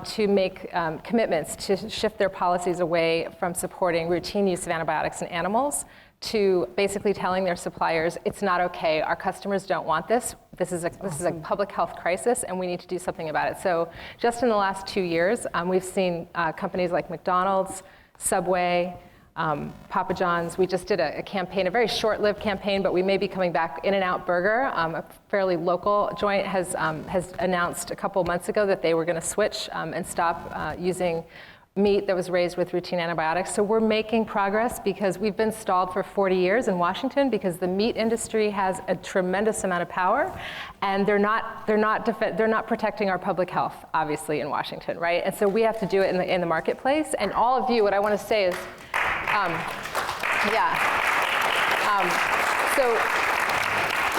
Speaker 4: to make commitments to shift their policies away from supporting routine use of antibiotics in animals to basically telling their suppliers, it's not okay, our customers don't want this, this is a public health crisis, and we need to do something about it. So just in the last 2 years, we've seen companies like McDonald's, Subway, Papa John's. We just did a campaign, a very short-lived campaign, but we may be coming back. In-N-Out Burger, a fairly local joint, has announced a couple months ago that they were going to switch and stop using meat that was raised with routine antibiotics. So we're making progress because we've been stalled for 40 years in Washington because the meat industry has a tremendous amount of power, and they're not protecting our public health, obviously, in Washington, right? And so we have to do it in the marketplace. And all of you, what I want to say is, so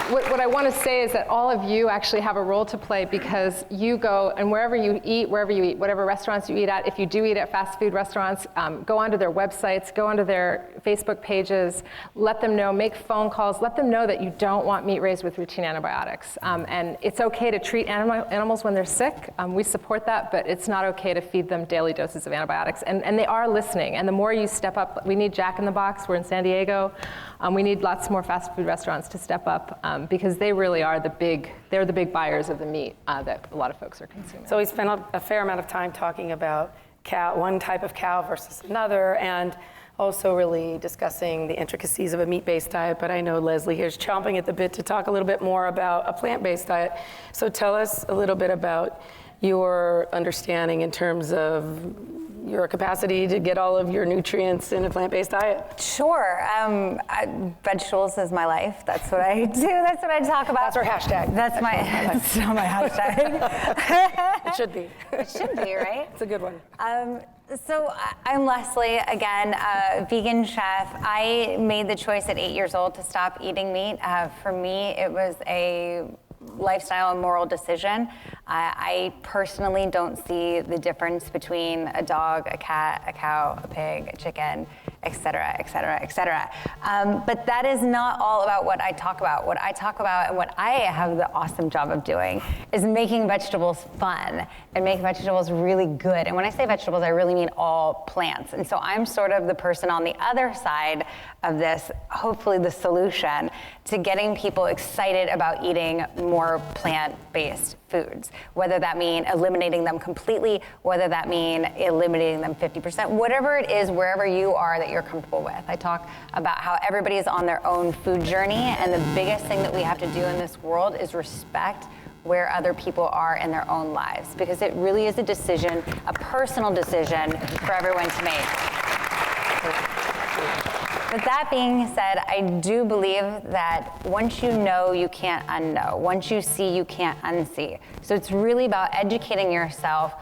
Speaker 4: what I want to say is that all of you actually have a role to play, because you go and wherever you eat, whatever restaurants you eat at, if you do eat at fast food restaurants, go onto their websites, go onto their Facebook pages, let them know, make phone calls, let them know that you don't want meat raised with routine antibiotics. And it's okay to treat animals when they're sick. We support that, but it's not okay to feed them daily doses of antibiotics. And they are listening. And the more you step up, we need Jack in the Box, we're in San Diego. We need lots more fast food restaurants to step up, because they really are they're the big buyers of the meat that a lot of folks are consuming.
Speaker 2: So we spent a fair amount of time talking about one type of cow versus another, and also really discussing the intricacies of a meat-based diet. But I know Leslie here is chomping at the bit to talk a little bit more about a plant-based diet. So tell us a little bit about your understanding in terms of your capacity to get all of your nutrients in a plant-based diet.
Speaker 7: Sure. Vegetables is my life. That's what I do. That's what I talk about.
Speaker 2: That's our hashtag.
Speaker 7: That's not my hashtag.
Speaker 2: It should be.
Speaker 7: It should be, right?
Speaker 2: It's a good one.
Speaker 7: So I'm Leslie, again, a vegan chef. I made the choice at 8 years old to stop eating meat. For me, it was a lifestyle and moral decision. I personally don't see the difference between a dog, a cat, a cow, a pig, a chicken, et cetera, et cetera, et cetera. But that is not all about what I talk about. What I talk about and what I have the awesome job of doing is making vegetables fun and make vegetables really good. And when I say vegetables, I really mean all plants. And so I'm sort of the person on the other side of this, hopefully the solution to getting people excited about eating more plant-based foods, whether that mean eliminating them completely, whether that mean eliminating them 50%, whatever it is, wherever you are that you're comfortable with. I talk about how everybody is on their own food journey, and the biggest thing that we have to do in this world is respect where other people are in their own lives, because it really is a decision, a personal decision for everyone to make. With that being said, I do believe that once you know, you can't unknow. Once you see, you can't unsee. So it's really about educating yourself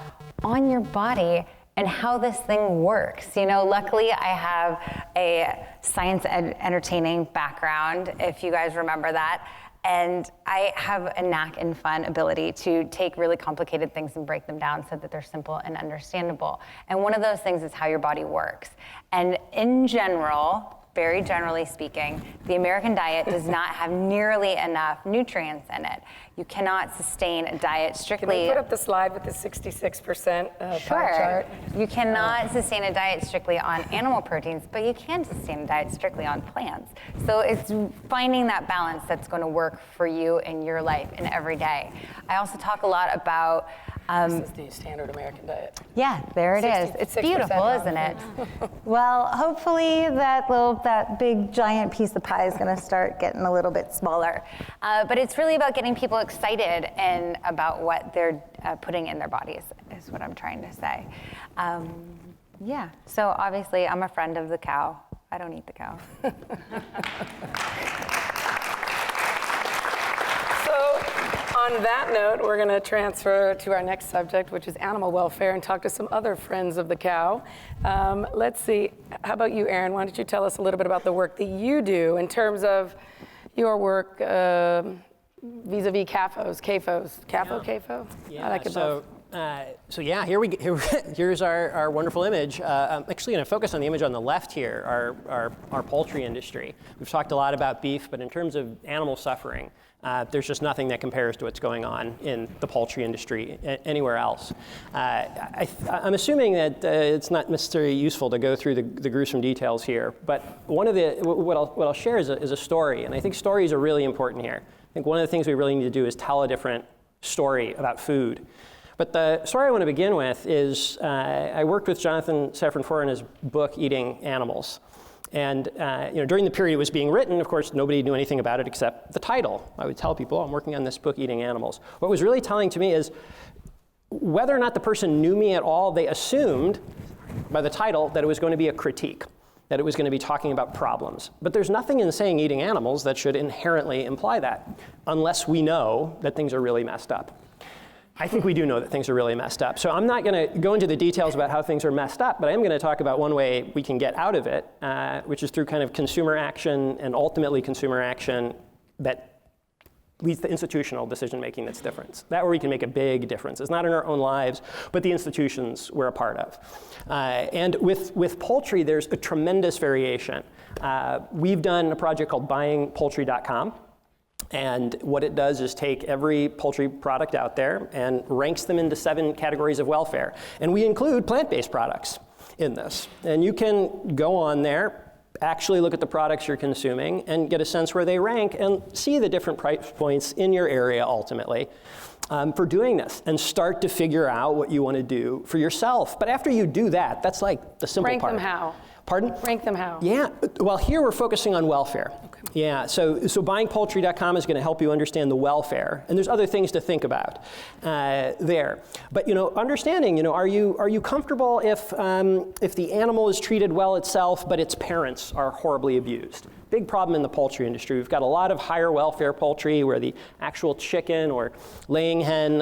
Speaker 7: on your body and how this thing works. You know, luckily I have a science entertaining background, if you guys remember that. And I have a knack and fun ability to take really complicated things and break them down so that they're simple and understandable. And one of those things is how your body works. And in general, very generally speaking, the American diet does not have nearly enough nutrients in it. You cannot sustain a diet strictly.
Speaker 2: Can we put up the slide with the 66% pie chart?
Speaker 7: You cannot sustain a diet strictly on animal proteins, but you can sustain a diet strictly on plants. So it's finding that balance that's going to work for you in your life and every day. I also talk a lot about
Speaker 2: this is the standard American diet.
Speaker 7: Yeah, there it is. It's beautiful, isn't it? Well, hopefully that big giant piece of pie is going to start getting a little bit smaller. But it's really about getting people excited and about what they're putting in their bodies, is what I'm trying to say. Yeah, so obviously I'm a friend of the cow. I don't eat the cow.
Speaker 2: On that note, we're going to transfer to our next subject, which is animal welfare, and talk to some other friends of the cow. Let's see. How about you, Erin? Why don't you tell us a little bit about the work that you do in terms of your work vis-a-vis CAFOs, CAFOs, CAFO, CAFO?
Speaker 8: Yeah,
Speaker 2: I like it both.
Speaker 8: So yeah, here's our wonderful image. I'm actually going to focus on the image on the left here, our poultry industry. We've talked a lot about beef, but in terms of animal suffering, there's just nothing that compares to what's going on in the poultry industry anywhere else. I'm assuming that it's not necessarily useful to go through the gruesome details here, but what I'll share is a story, and I think stories are really important here. I think one of the things we really need to do is tell a different story about food. But the story I want to begin with is I worked with Jonathan Safran Foer in his book, Eating Animals. And during the period it was being written, of course, nobody knew anything about it except the title. I would tell people, I'm working on this book, Eating Animals. What was really telling to me is whether or not the person knew me at all, they assumed by the title that it was going to be a critique, that it was going to be talking about problems. But there's nothing in saying eating animals that should inherently imply that, unless we know that things are really messed up. I think we do know that things are really messed up. So I'm not going to go into the details about how things are messed up, but I am going to talk about one way we can get out of it, which is through kind of consumer action and ultimately consumer action that leads to institutional decision making that's different. That where we can make a big difference. It's not in our own lives, but the institutions we're a part of. And with poultry, there's a tremendous variation. We've done a project called buyingpoultry.com. And what it does is take every poultry product out there and ranks them into 7 categories of welfare. And we include plant-based products in this. And you can go on there, actually look at the products you're consuming and get a sense where they rank and see the different price points in your area ultimately for doing this and start to figure out what you want to do for yourself. But after you do that, that's like the simple part.
Speaker 2: Rank them how?
Speaker 8: Pardon?
Speaker 2: Rank them how?
Speaker 8: Yeah, well here we're focusing on welfare. Okay. Yeah, so buyingpoultry.com is going to help you understand the welfare, and there's other things to think about there. But understanding, are you comfortable if the animal is treated well itself, but its parents are horribly abused? Big problem in the poultry industry. We've got a lot of higher welfare poultry where the actual chicken or laying hen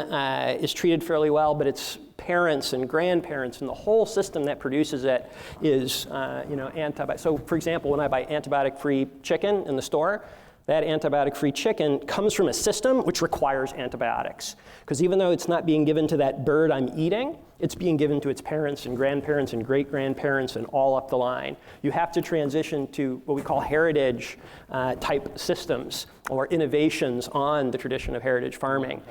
Speaker 8: is treated fairly well, but its parents and grandparents and the whole system that produces it is, antibiotic. So, for example, when I buy antibiotic-free chicken in the store, that antibiotic-free chicken comes from a system which requires antibiotics. Because even though it's not being given to that bird I'm eating, it's being given to its parents and grandparents and great-grandparents and all up the line. You have to transition to what we call heritage type systems or innovations on the tradition of heritage farming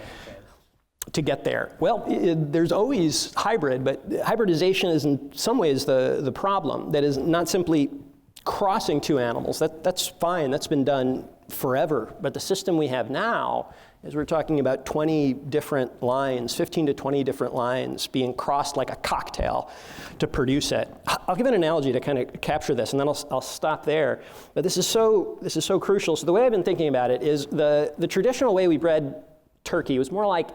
Speaker 8: to get there. Well, there's always hybrid, but hybridization is in some ways the problem. That is not simply crossing 2 animals. That's fine, that's been done forever. But the system we have now is we're talking about 20 different lines, 15 to 20 different lines being crossed like a cocktail to produce it. I'll give an analogy to kind of capture this, and then I'll stop there. But this is so crucial. So the way I've been thinking about it is the traditional way we bred turkey was more like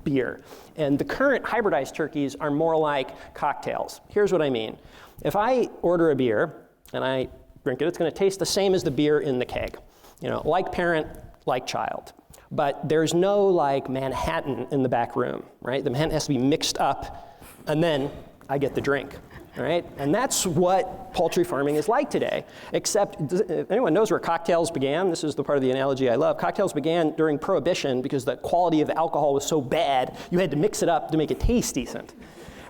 Speaker 8: beer. And the current hybridized turkeys are more like cocktails. Here's what I mean. If I order a beer and I drink it, it's going to taste the same as the beer in the keg. Like parent, like child. But there's no like Manhattan in the back room, right? The Manhattan has to be mixed up, and then I get the drink, right? And that's what poultry farming is like today, except if anyone knows where cocktails began, this is the part of the analogy I love. Cocktails began during Prohibition because the quality of the alcohol was so bad, you had to mix it up to make it taste decent.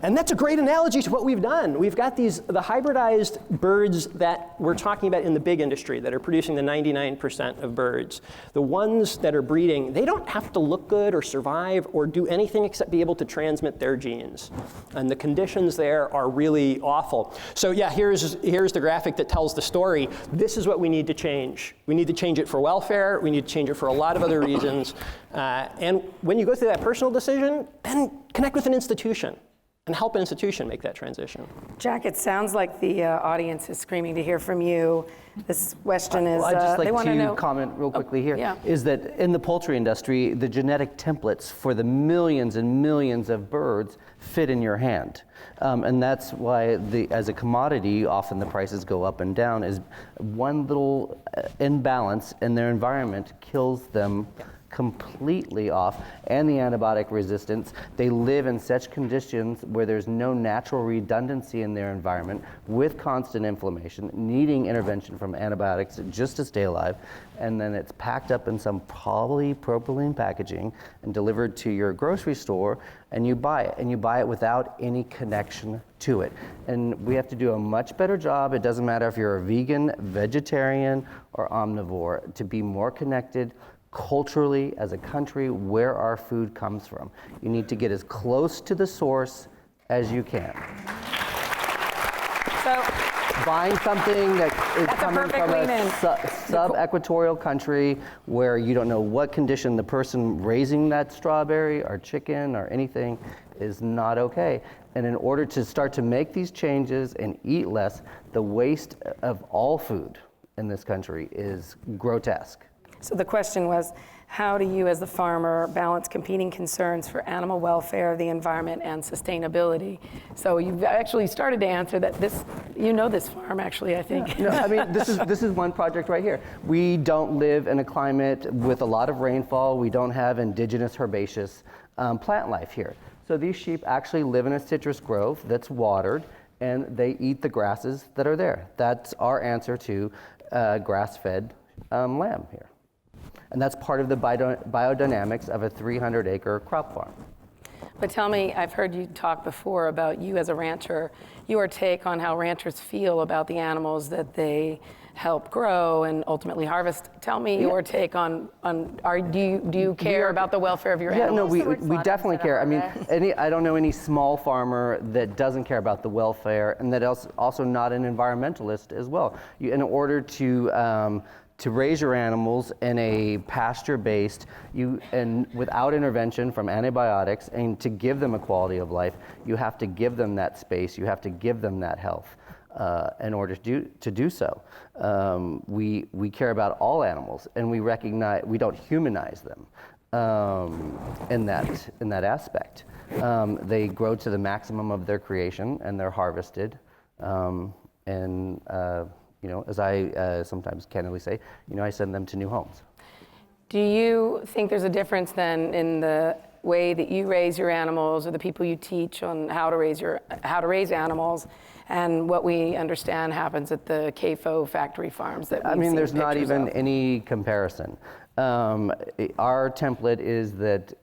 Speaker 8: And that's a great analogy to what we've done. We've got the hybridized birds that we're talking about in the big industry that are producing the 99% of birds. The ones that are breeding, they don't have to look good or survive or do anything except be able to transmit their genes. And the conditions there are really awful. So yeah, here's the graphic that tells the story. This is what we need to change. We need to change it for welfare. We need to change it for a lot of other reasons. And when you go through that personal decision, then connect with an institution and help an institution make that transition.
Speaker 2: Jack, it sounds like the audience is screaming to hear from you. This question is,
Speaker 9: I'd just
Speaker 2: they
Speaker 9: like
Speaker 2: want to know.
Speaker 9: comment real quickly here.
Speaker 2: Yeah.
Speaker 9: Is that in the poultry industry, the genetic templates for the millions and millions of birds fit in your hand. And that's why, as a commodity, often the prices go up and down, is one little imbalance in their environment kills them completely off, and the antibiotic resistance. They live in such conditions where there's no natural redundancy in their environment with constant inflammation, needing intervention from antibiotics just to stay alive, and then it's packed up in some polypropylene packaging and delivered to your grocery store, and you buy it without any connection to it. And we have to do a much better job, it doesn't matter if you're a vegan, vegetarian, or omnivore, to be more connected culturally as a country where our food comes from. You need to get as close to the source as you can.
Speaker 2: So
Speaker 9: Buying something that is coming from a sub-equatorial country where you don't know what condition the person raising that strawberry or chicken or anything is not okay. And in order to start to make these changes and eat less, the waste of all food in this country is grotesque.
Speaker 2: So the question was, how do you as the farmer balance competing concerns for animal welfare, the environment, and sustainability? So you've actually started to answer that. This farm actually, I think.
Speaker 9: No, I mean, this is one project right here. We don't live in a climate with a lot of rainfall. We don't have indigenous herbaceous plant life here. So these sheep actually live in a citrus grove that's watered, and they eat the grasses that are there. That's our answer to grass-fed lamb here. And that's part of the biodynamics of a 300-acre crop farm.
Speaker 2: But tell me, I've heard you talk before about you as a rancher, your take on how ranchers feel about the animals that they help grow and ultimately harvest. Tell me your take on do you care about the welfare of your animals?
Speaker 9: Yeah, no, we definitely care. I mean, I don't know any small farmer that doesn't care about the welfare, and that also not an environmentalist as well. In order to raise your animals in a pasture-based, and without intervention from antibiotics, and to give them a quality of life, you have to give them that space, you have to give them that health in order to do so. We care about all animals, and we don't humanize them in that aspect. They grow to the maximum of their creation, and they're harvested, as I sometimes candidly say, I send them to new homes.
Speaker 2: Do you think there's a difference then in the way that you raise your animals, or the people you teach on how to raise animals, and what we understand happens at the CAFO factory farms that we've seen
Speaker 9: there's not even
Speaker 2: of?
Speaker 9: any comparison. Our template is that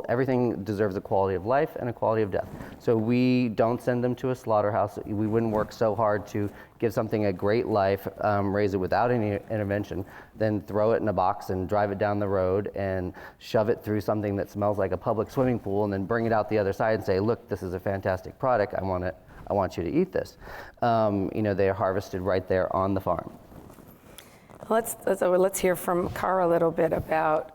Speaker 9: everything deserves a quality of life and a quality of death. So we don't send them to a slaughterhouse. We wouldn't work so hard to give something a great life, raise it without any intervention, then throw it in a box and drive it down the road and shove it through something that smells like a public swimming pool, and then bring it out the other side and say, look, this is a fantastic product. I want you to eat this. They are harvested right there on the farm.
Speaker 2: Let's hear from Kara a little bit about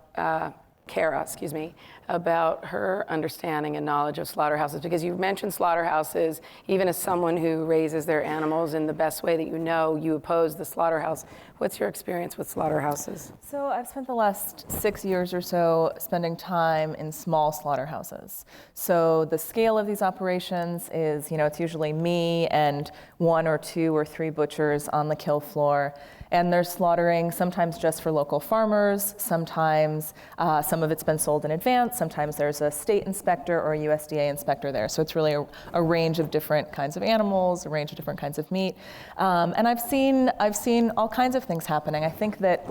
Speaker 2: about her understanding and knowledge of slaughterhouses, because you mentioned slaughterhouses. Even as someone who raises their animals in the best way that you oppose the slaughterhouse. What's your experience with slaughterhouses?
Speaker 10: So I've spent the last 6 years or so spending time in small slaughterhouses. So the scale of these operations is, it's usually me and 1 or 2 or 3 butchers on the kill floor. And they're slaughtering sometimes just for local farmers, sometimes some of it's been sold in advance, sometimes there's a state inspector or a USDA inspector there. So it's really a range of different kinds of animals, a range of different kinds of meat. And I've seen all kinds of things happening. I think that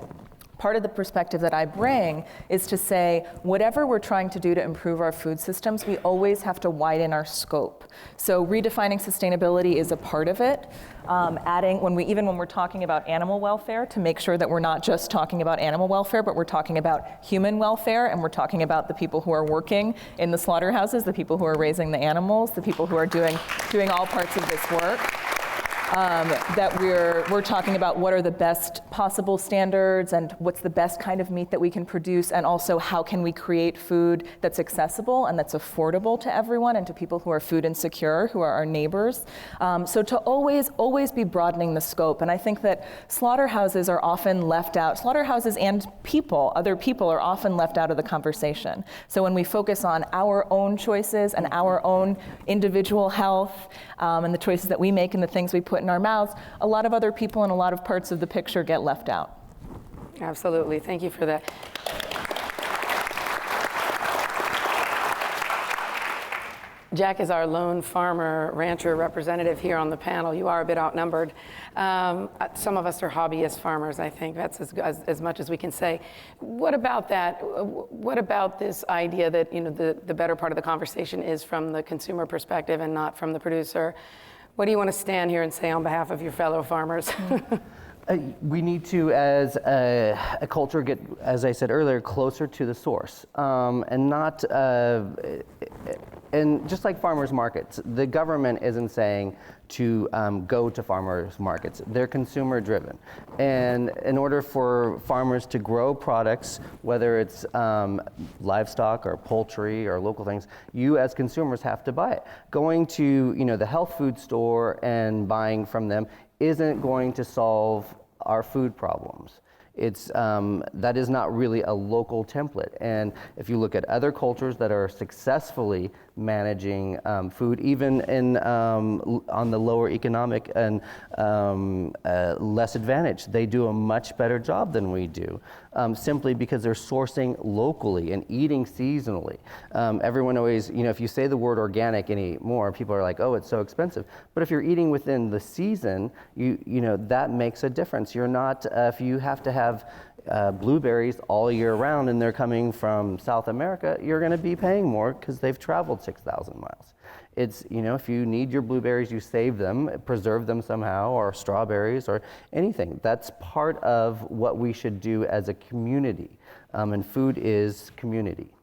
Speaker 10: part of the perspective that I bring is to say, whatever we're trying to do to improve our food systems, we always have to widen our scope. So redefining sustainability is a part of it. Adding, when we're talking about animal welfare, to make sure that we're not just talking about animal welfare, but we're talking about human welfare, and we're talking about the people who are working in the slaughterhouses, the people who are raising the animals, the people who are doing all parts of this work. That we're talking about what are the best possible standards and what's the best kind of meat that we can produce, and also how can we create food that's accessible and that's affordable to everyone and to people who are food insecure, who are our neighbors. So to always be broadening the scope. And I think that slaughterhouses are often left out. Slaughterhouses and other people are often left out of the conversation. So when we focus on our own choices and our own individual health and the choices that we make and the things we put in our mouths, a lot of other people and a lot of parts of the picture get left out.
Speaker 2: Absolutely, thank you for that. Jack is our lone farmer rancher representative here on the panel. You are a bit outnumbered. Some of us are hobbyist farmers, I think. That's as much as we can say. What about that? What about this idea that the better part of the conversation is from the consumer perspective and not from the producer? What do you want to stand here and say on behalf of your fellow farmers?
Speaker 9: We need to, as a culture, get, as I said earlier, closer to the source, and not. And just like farmers markets, the government isn't saying to go to farmers markets. They're consumer driven. And in order for farmers to grow products, whether it's livestock or poultry or local things, you as consumers have to buy it. Going to the health food store and buying from them isn't going to solve our food problems. That is not really a local template. And if you look at other cultures that are successfully managing food, even in on the lower economic and less advantaged. They do a much better job than we do, simply because they're sourcing locally and eating seasonally. Everyone always, if you say the word organic anymore, people are like, oh, it's so expensive. But if you're eating within the season, you know that makes a difference. You're not, if you have to have blueberries all year round and they're coming from South America, you're going to be paying more because they've traveled 6,000 miles. It's, if you need your blueberries, you save them, preserve them somehow, or strawberries or anything. That's part of what we should do as a community. And food is community.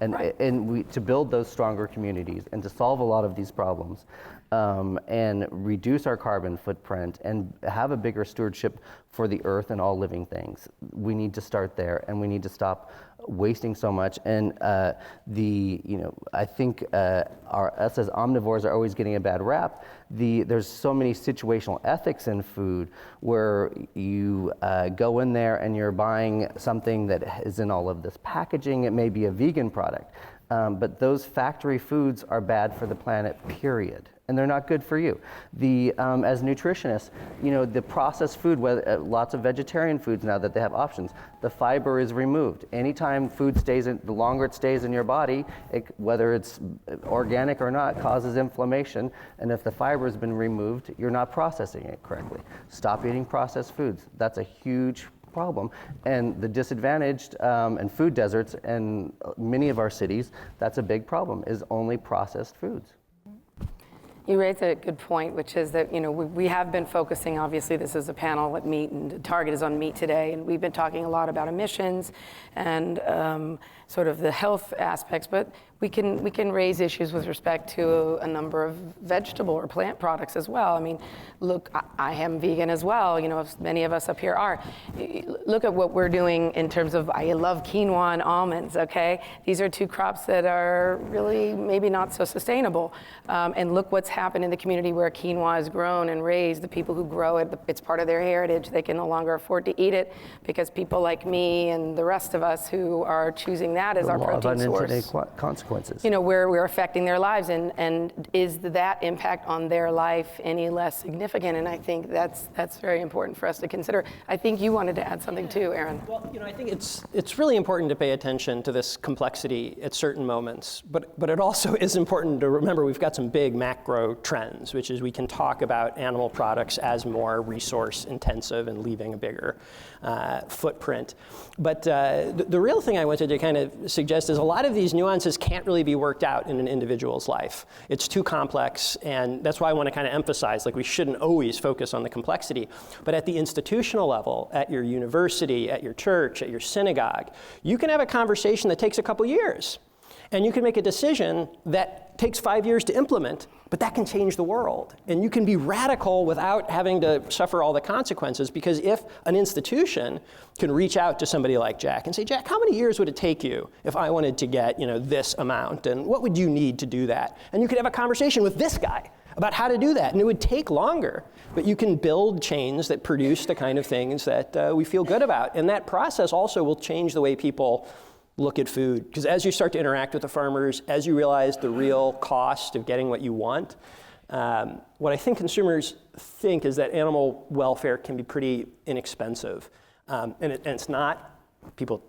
Speaker 9: And, to build those stronger communities and to solve a lot of these problems, and reduce our carbon footprint and have a bigger stewardship for the earth and all living things. We need to start there, and we need to stop wasting so much. And I think us as omnivores are always getting a bad rap. There's so many situational ethics in food where you go in there and you're buying something that is in all of this packaging. It may be a vegan product, but those factory foods are bad for the planet, period. And they're not good for you. As nutritionists, the processed food, lots of vegetarian foods now that they have options, the fiber is removed. Anytime food stays in, the longer it stays in your body, whether it's organic or not, causes inflammation. And if the fiber has been removed, you're not processing it correctly. Stop eating processed foods. That's a huge problem. And the disadvantaged and food deserts in many of our cities, that's a big problem, is only processed foods.
Speaker 2: You raise a good point, which is that we have been focusing, obviously this is a panel at Meat, and the target is on meat today, and we've been talking a lot about emissions and sort of the health aspects, but we can raise issues with respect to a number of vegetable or plant products as well. I mean, look, I am vegan as well, many of us up here are. Look at what we're doing in terms of, I love quinoa and almonds, okay? These are two crops that are really maybe not so sustainable. And look what's happened in the community where quinoa is grown and raised. The people who grow it, it's part of their heritage. They can no longer afford to eat it because people like me and the rest of us who are choosing that as our protein source.
Speaker 9: Consequences.
Speaker 2: We're affecting their lives, and is that impact on their life any less significant? And I think that's very important for us to consider. I think you wanted to add something too, Aaron.
Speaker 8: Well, I think it's really important to pay attention to this complexity at certain moments, but it also is important to remember we've got some big macro trends, which is we can talk about animal products as more resource intensive and leaving a bigger footprint. But the real thing I wanted to kind of suggest is a lot of these nuances can't really be worked out in an individual's life. It's too complex, and that's why I want to kind of emphasize, we shouldn't always focus on the complexity. But at the institutional level, at your university, at your church, at your synagogue, you can have a conversation that takes a couple years. And you can make a decision that takes 5 years to implement, but that can change the world. And you can be radical without having to suffer all the consequences, because if an institution can reach out to somebody like Jack and say, Jack, how many years would it take you if I wanted to get this amount, and what would you need to do that? And you could have a conversation with this guy about how to do that, and it would take longer, but you can build chains that produce the kind of things that we feel good about. And that process also will change the way people look at food, because as you start to interact with the farmers, as you realize the real cost of getting what you want, what I think consumers think is that animal welfare can be pretty inexpensive. And it's not. People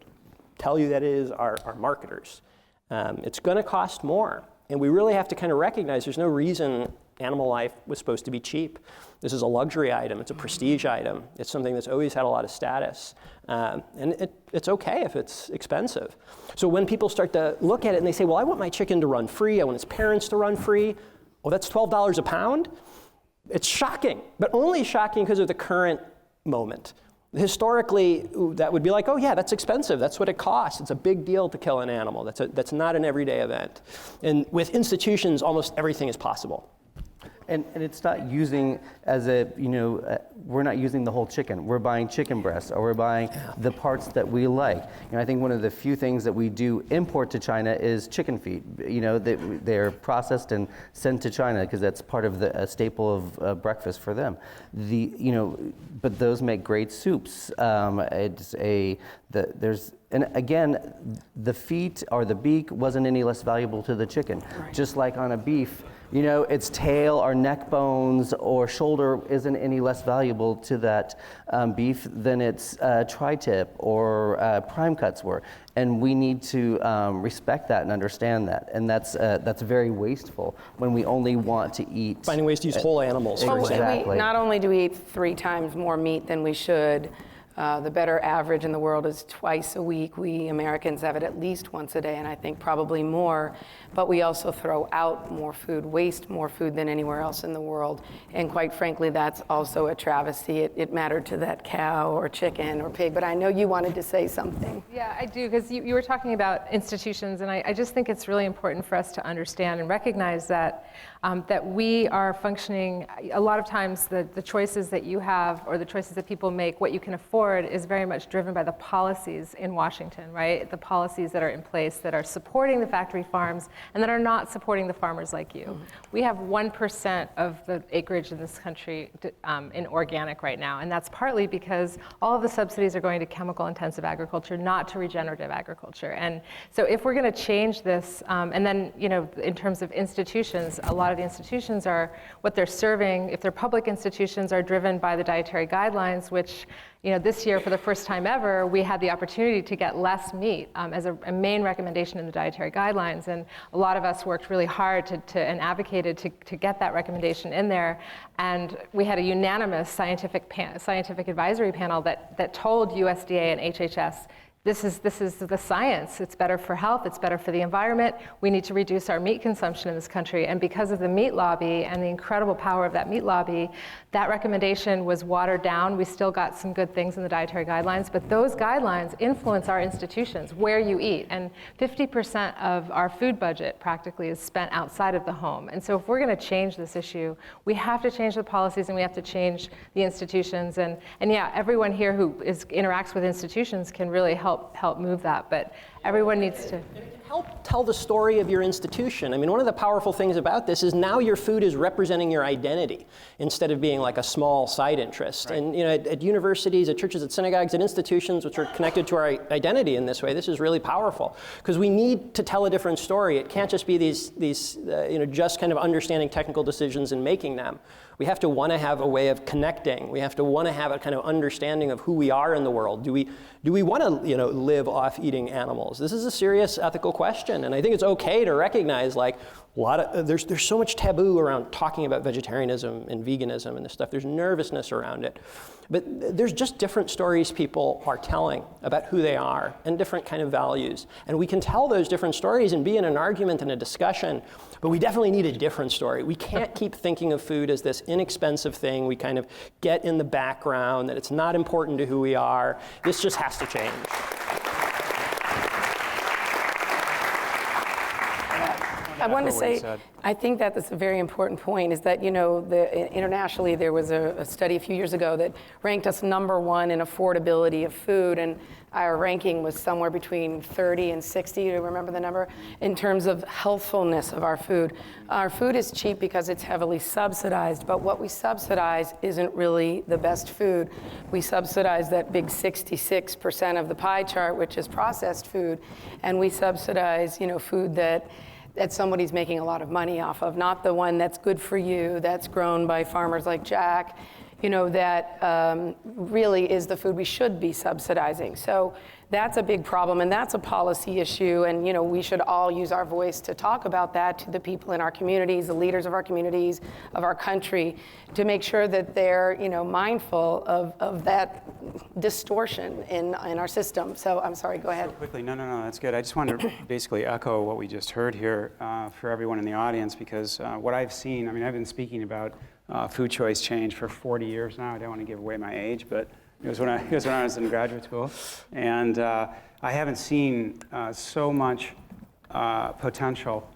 Speaker 8: tell you that it is, our marketers. It's going to cost more. And we really have to kind of recognize there's no reason animal life was supposed to be cheap. This is a luxury item. It's a prestige item. It's something that's always had a lot of status. And it's okay if it's expensive. So when people start to look at it and they say, well, I want my chicken to run free. I want its parents to run free. Well, that's $12 a pound. It's shocking, but only shocking because of the current moment. Historically, that would be like, oh yeah, that's expensive. That's what it costs. It's a big deal to kill an animal. That's not an everyday event. And with institutions, almost everything is possible.
Speaker 9: And it's not using as a, we're not using the whole chicken. We're buying chicken breasts, or we're buying the parts that we like. I think one of the few things that we do import to China is chicken feet. They're processed and sent to China because that's part of a staple of breakfast for them. But those make great soups. And again, the feet or the beak wasn't any less valuable to the chicken. Right. Just like on a beef, its tail or neck bones or shoulder isn't any less valuable to that beef than its tri-tip or prime cuts were. And we need to respect that and understand that. And that's very wasteful when we only want to eat.
Speaker 8: Finding ways to use whole animals, for example.
Speaker 9: Exactly.
Speaker 2: Not only do we eat 3 times more meat than we should, the better average in the world is twice a week. We Americans have it at least once a day, and I think probably more. But we also throw out more food, waste more food than anywhere else in the world. And quite frankly, that's also a travesty. It mattered to that cow or chicken or pig, but I know you wanted to say something.
Speaker 4: Yeah, I do, because you were talking about institutions, and I just think it's really important for us to understand and recognize that that we are functioning, a lot of times the choices that you have or the choices that people make, what you can afford, is very much driven by the policies in Washington, right? The policies that are in place that are supporting the factory farms and that are not supporting the farmers like you. Mm-hmm. We have 1% of the acreage in this country in organic right now, and that's partly because all of the subsidies are going to chemical-intensive agriculture, not to regenerative agriculture. And so if we're going to change this, and then, in terms of institutions, a lot of the institutions are, what they're serving, if they're public institutions, are driven by the dietary guidelines, which, this year, for the first time ever, we had the opportunity to get less meat as a main recommendation in the dietary guidelines. And a lot of us worked really hard and advocated to get that recommendation in there. And we had a unanimous scientific advisory panel that told USDA and HHS, this is the science. It's better for health. It's better for the environment. We need to reduce our meat consumption in this country. And because of the meat lobby and the incredible power of that meat lobby, that recommendation was watered down. We still got some good things in the dietary guidelines, but those guidelines influence our institutions, where you eat. And 50% of our food budget practically is spent outside of the home. And so if we're going to change this issue, we have to change the policies and we have to change the institutions. And yeah, everyone here who interacts with institutions can really help move that, but everyone needs to
Speaker 8: help tell the story of your institution. I mean, one of the powerful things about this is now your food is representing your identity instead of being like a small side interest. Right. And at universities, at churches, at synagogues, at institutions which are connected to our identity in this way, this is really powerful because we need to tell a different story. It can't just be these just kind of understanding technical decisions and making them. We have to want to have a way of connecting. We have to want to have a kind of understanding of who we are in the world. Do we want to live off eating animals? This is a serious ethical question, and I think it's okay to recognize there's so much taboo around talking about vegetarianism and veganism and this stuff. There's nervousness around it. But there's just different stories people are telling about who they are and different kind of values. And we can tell those different stories and be in an argument and a discussion, but we definitely need a different story. We can't keep thinking of food as this inexpensive thing we kind of get in the background, that it's not important to who we are. This just has to change.
Speaker 2: I want to say, I think that that's a very important point, is that, internationally there was a study a few years ago that ranked us #1 in affordability of food, and our ranking was somewhere between 30 and 60, do you remember the number, in terms of healthfulness of our food. Our food is cheap because it's heavily subsidized, but what we subsidize isn't really the best food. We subsidize that big 66% of the pie chart, which is processed food, and we subsidize, food that somebody's making a lot of money off of, not the one that's good for you, that's grown by farmers like Jack, that really is the food we should be subsidizing. So that's a big problem, and that's a policy issue, and we should all use our voice to talk about that to the people in our communities, the leaders of our communities, of our country, to make sure that they're mindful of that distortion in our system. So I'm sorry, go ahead.
Speaker 3: So quickly, no, that's good. I just wanted to basically echo what we just heard here for everyone in the audience, because what I've seen, I've been speaking about food choice change for 40 years now. I don't want to give away my age, but it was when I was in graduate school. And I haven't seen so much potential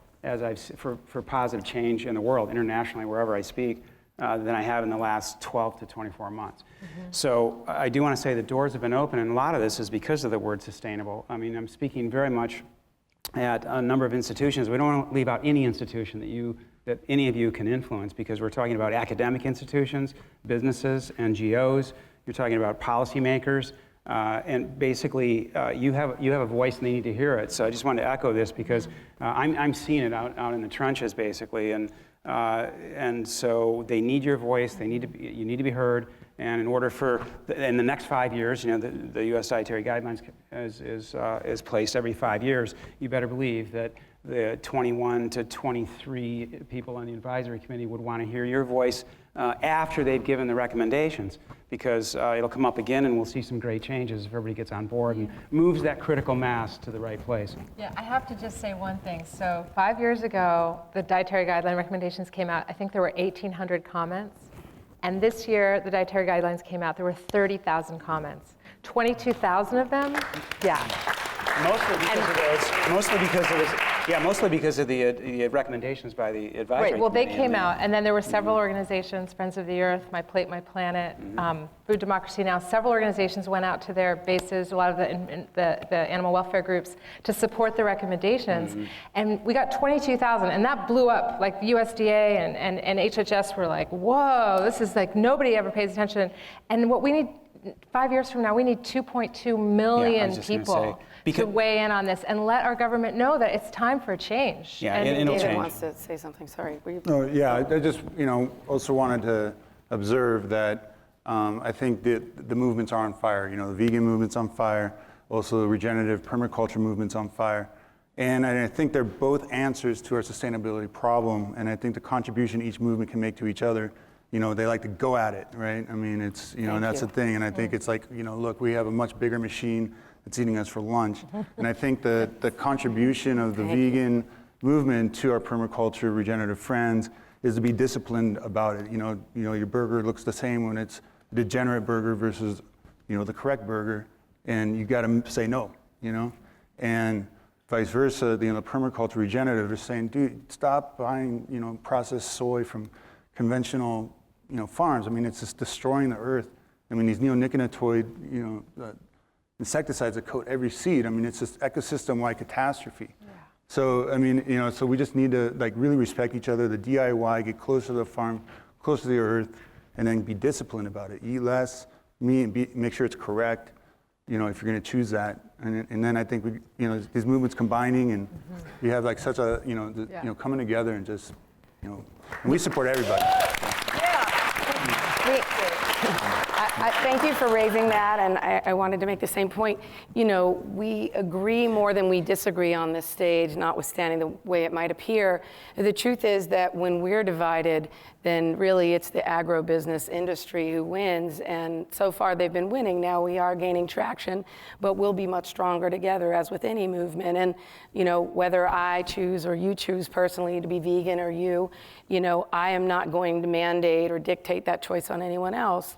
Speaker 3: for positive change in the world, internationally, wherever I speak, than I have in the last 12 to 24 months. So I do want to say the doors have been open, and a lot of this is because of the word sustainable. I mean, I'm speaking very much at a number of institutions. We don't want to leave out any institution that any of you can influence, because we're talking about academic institutions, businesses, NGOs. You're talking about policymakers, and basically you have a voice and they need to hear it. So I just wanted to echo this because I'm seeing it out in the trenches, basically, and so they need your voice. You need to be heard. And in order in the next 5 years, the U.S. Dietary Guidelines is placed every 5 years. You better believe that the 21 to 23 people on the advisory committee would want to hear your voice after they've given the recommendations, because it'll come up again and we'll see some great changes if everybody gets on board and moves that critical mass to the right place.
Speaker 4: Yeah, I have to just say one thing. So 5 years ago, the dietary guideline recommendations came out. I think there were 1,800 comments. And this year, the dietary guidelines came out. There were 30,000 comments. 22,000 of them,
Speaker 3: Mostly because of the recommendations by the advisory
Speaker 4: Right, well, they
Speaker 3: committee
Speaker 4: came out, and then there were several organizations, Friends of the Earth, My Plate, My Planet, Food Democracy Now! Several organizations went out to their bases, a lot of the animal welfare groups, to support the recommendations. And we got 22,000, and that blew up. Like USDA and HHS were like, whoa, this is like, nobody ever pays attention. And what we need, 5 years from now, we need 2.2 million people to weigh in on this and let our government know that it's time for a change.
Speaker 3: Yeah,
Speaker 2: And
Speaker 3: it'll
Speaker 2: David
Speaker 3: change.
Speaker 2: wants to say something. Sorry.
Speaker 5: I just also wanted to observe that I think that the movements are on fire. The vegan movement's on fire. Also, the regenerative permaculture movement's on fire. And I think they're both answers to our sustainability problem. And I think the contribution each movement can make to each other, they like to go at it, right? I mean, it's, and that's the thing. And I think it's like, look, we have a much bigger machine that's eating us for lunch. And I think the contribution of the vegan movement to our permaculture regenerative friends is to be disciplined about it. Your burger looks the same when it's a degenerate burger versus, the correct burger. And you got to say no, and vice versa, the permaculture regenerative is saying, dude, stop buying, processed soy from conventional, farms. I mean, it's just destroying the earth. I mean, these neonicotinoid, insecticides that coat every seed. I mean, it's just ecosystem-wide catastrophe. Yeah. So, I mean, so we just need to really respect each other, the DIY, get closer to the farm, closer to the earth, and then be disciplined about it. Eat less, make sure it's correct, if you're going to choose that. And then I think these movements combining, and you have such a, coming together and just, and we support everybody.
Speaker 2: I thank you for raising that, and I wanted to make the same point. We agree more than we disagree on this stage, notwithstanding the way it might appear. The truth is that when we're divided, then really it's the agribusiness industry who wins, and so far they've been winning. Now we are gaining traction, but we'll be much stronger together, as with any movement. And whether I choose or you choose personally to be vegan or I am not going to mandate or dictate that choice on anyone else.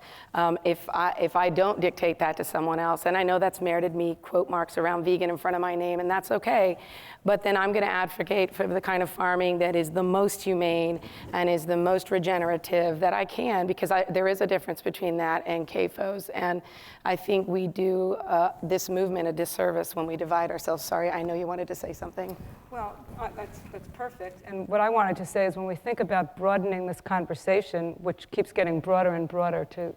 Speaker 2: If I don't dictate that to someone else, and I know that's merited me quote marks around vegan in front of my name, and that's okay, but then I'm going to advocate for the kind of farming that is the most humane and is the most regenerative that I can, because there is a difference between that and CAFOs, and I think we do this movement a disservice when we divide ourselves. Sorry, I know you wanted to say something.
Speaker 6: Well, that's perfect. And what I wanted to say is when we think about broadening this conversation, which keeps getting broader and broader to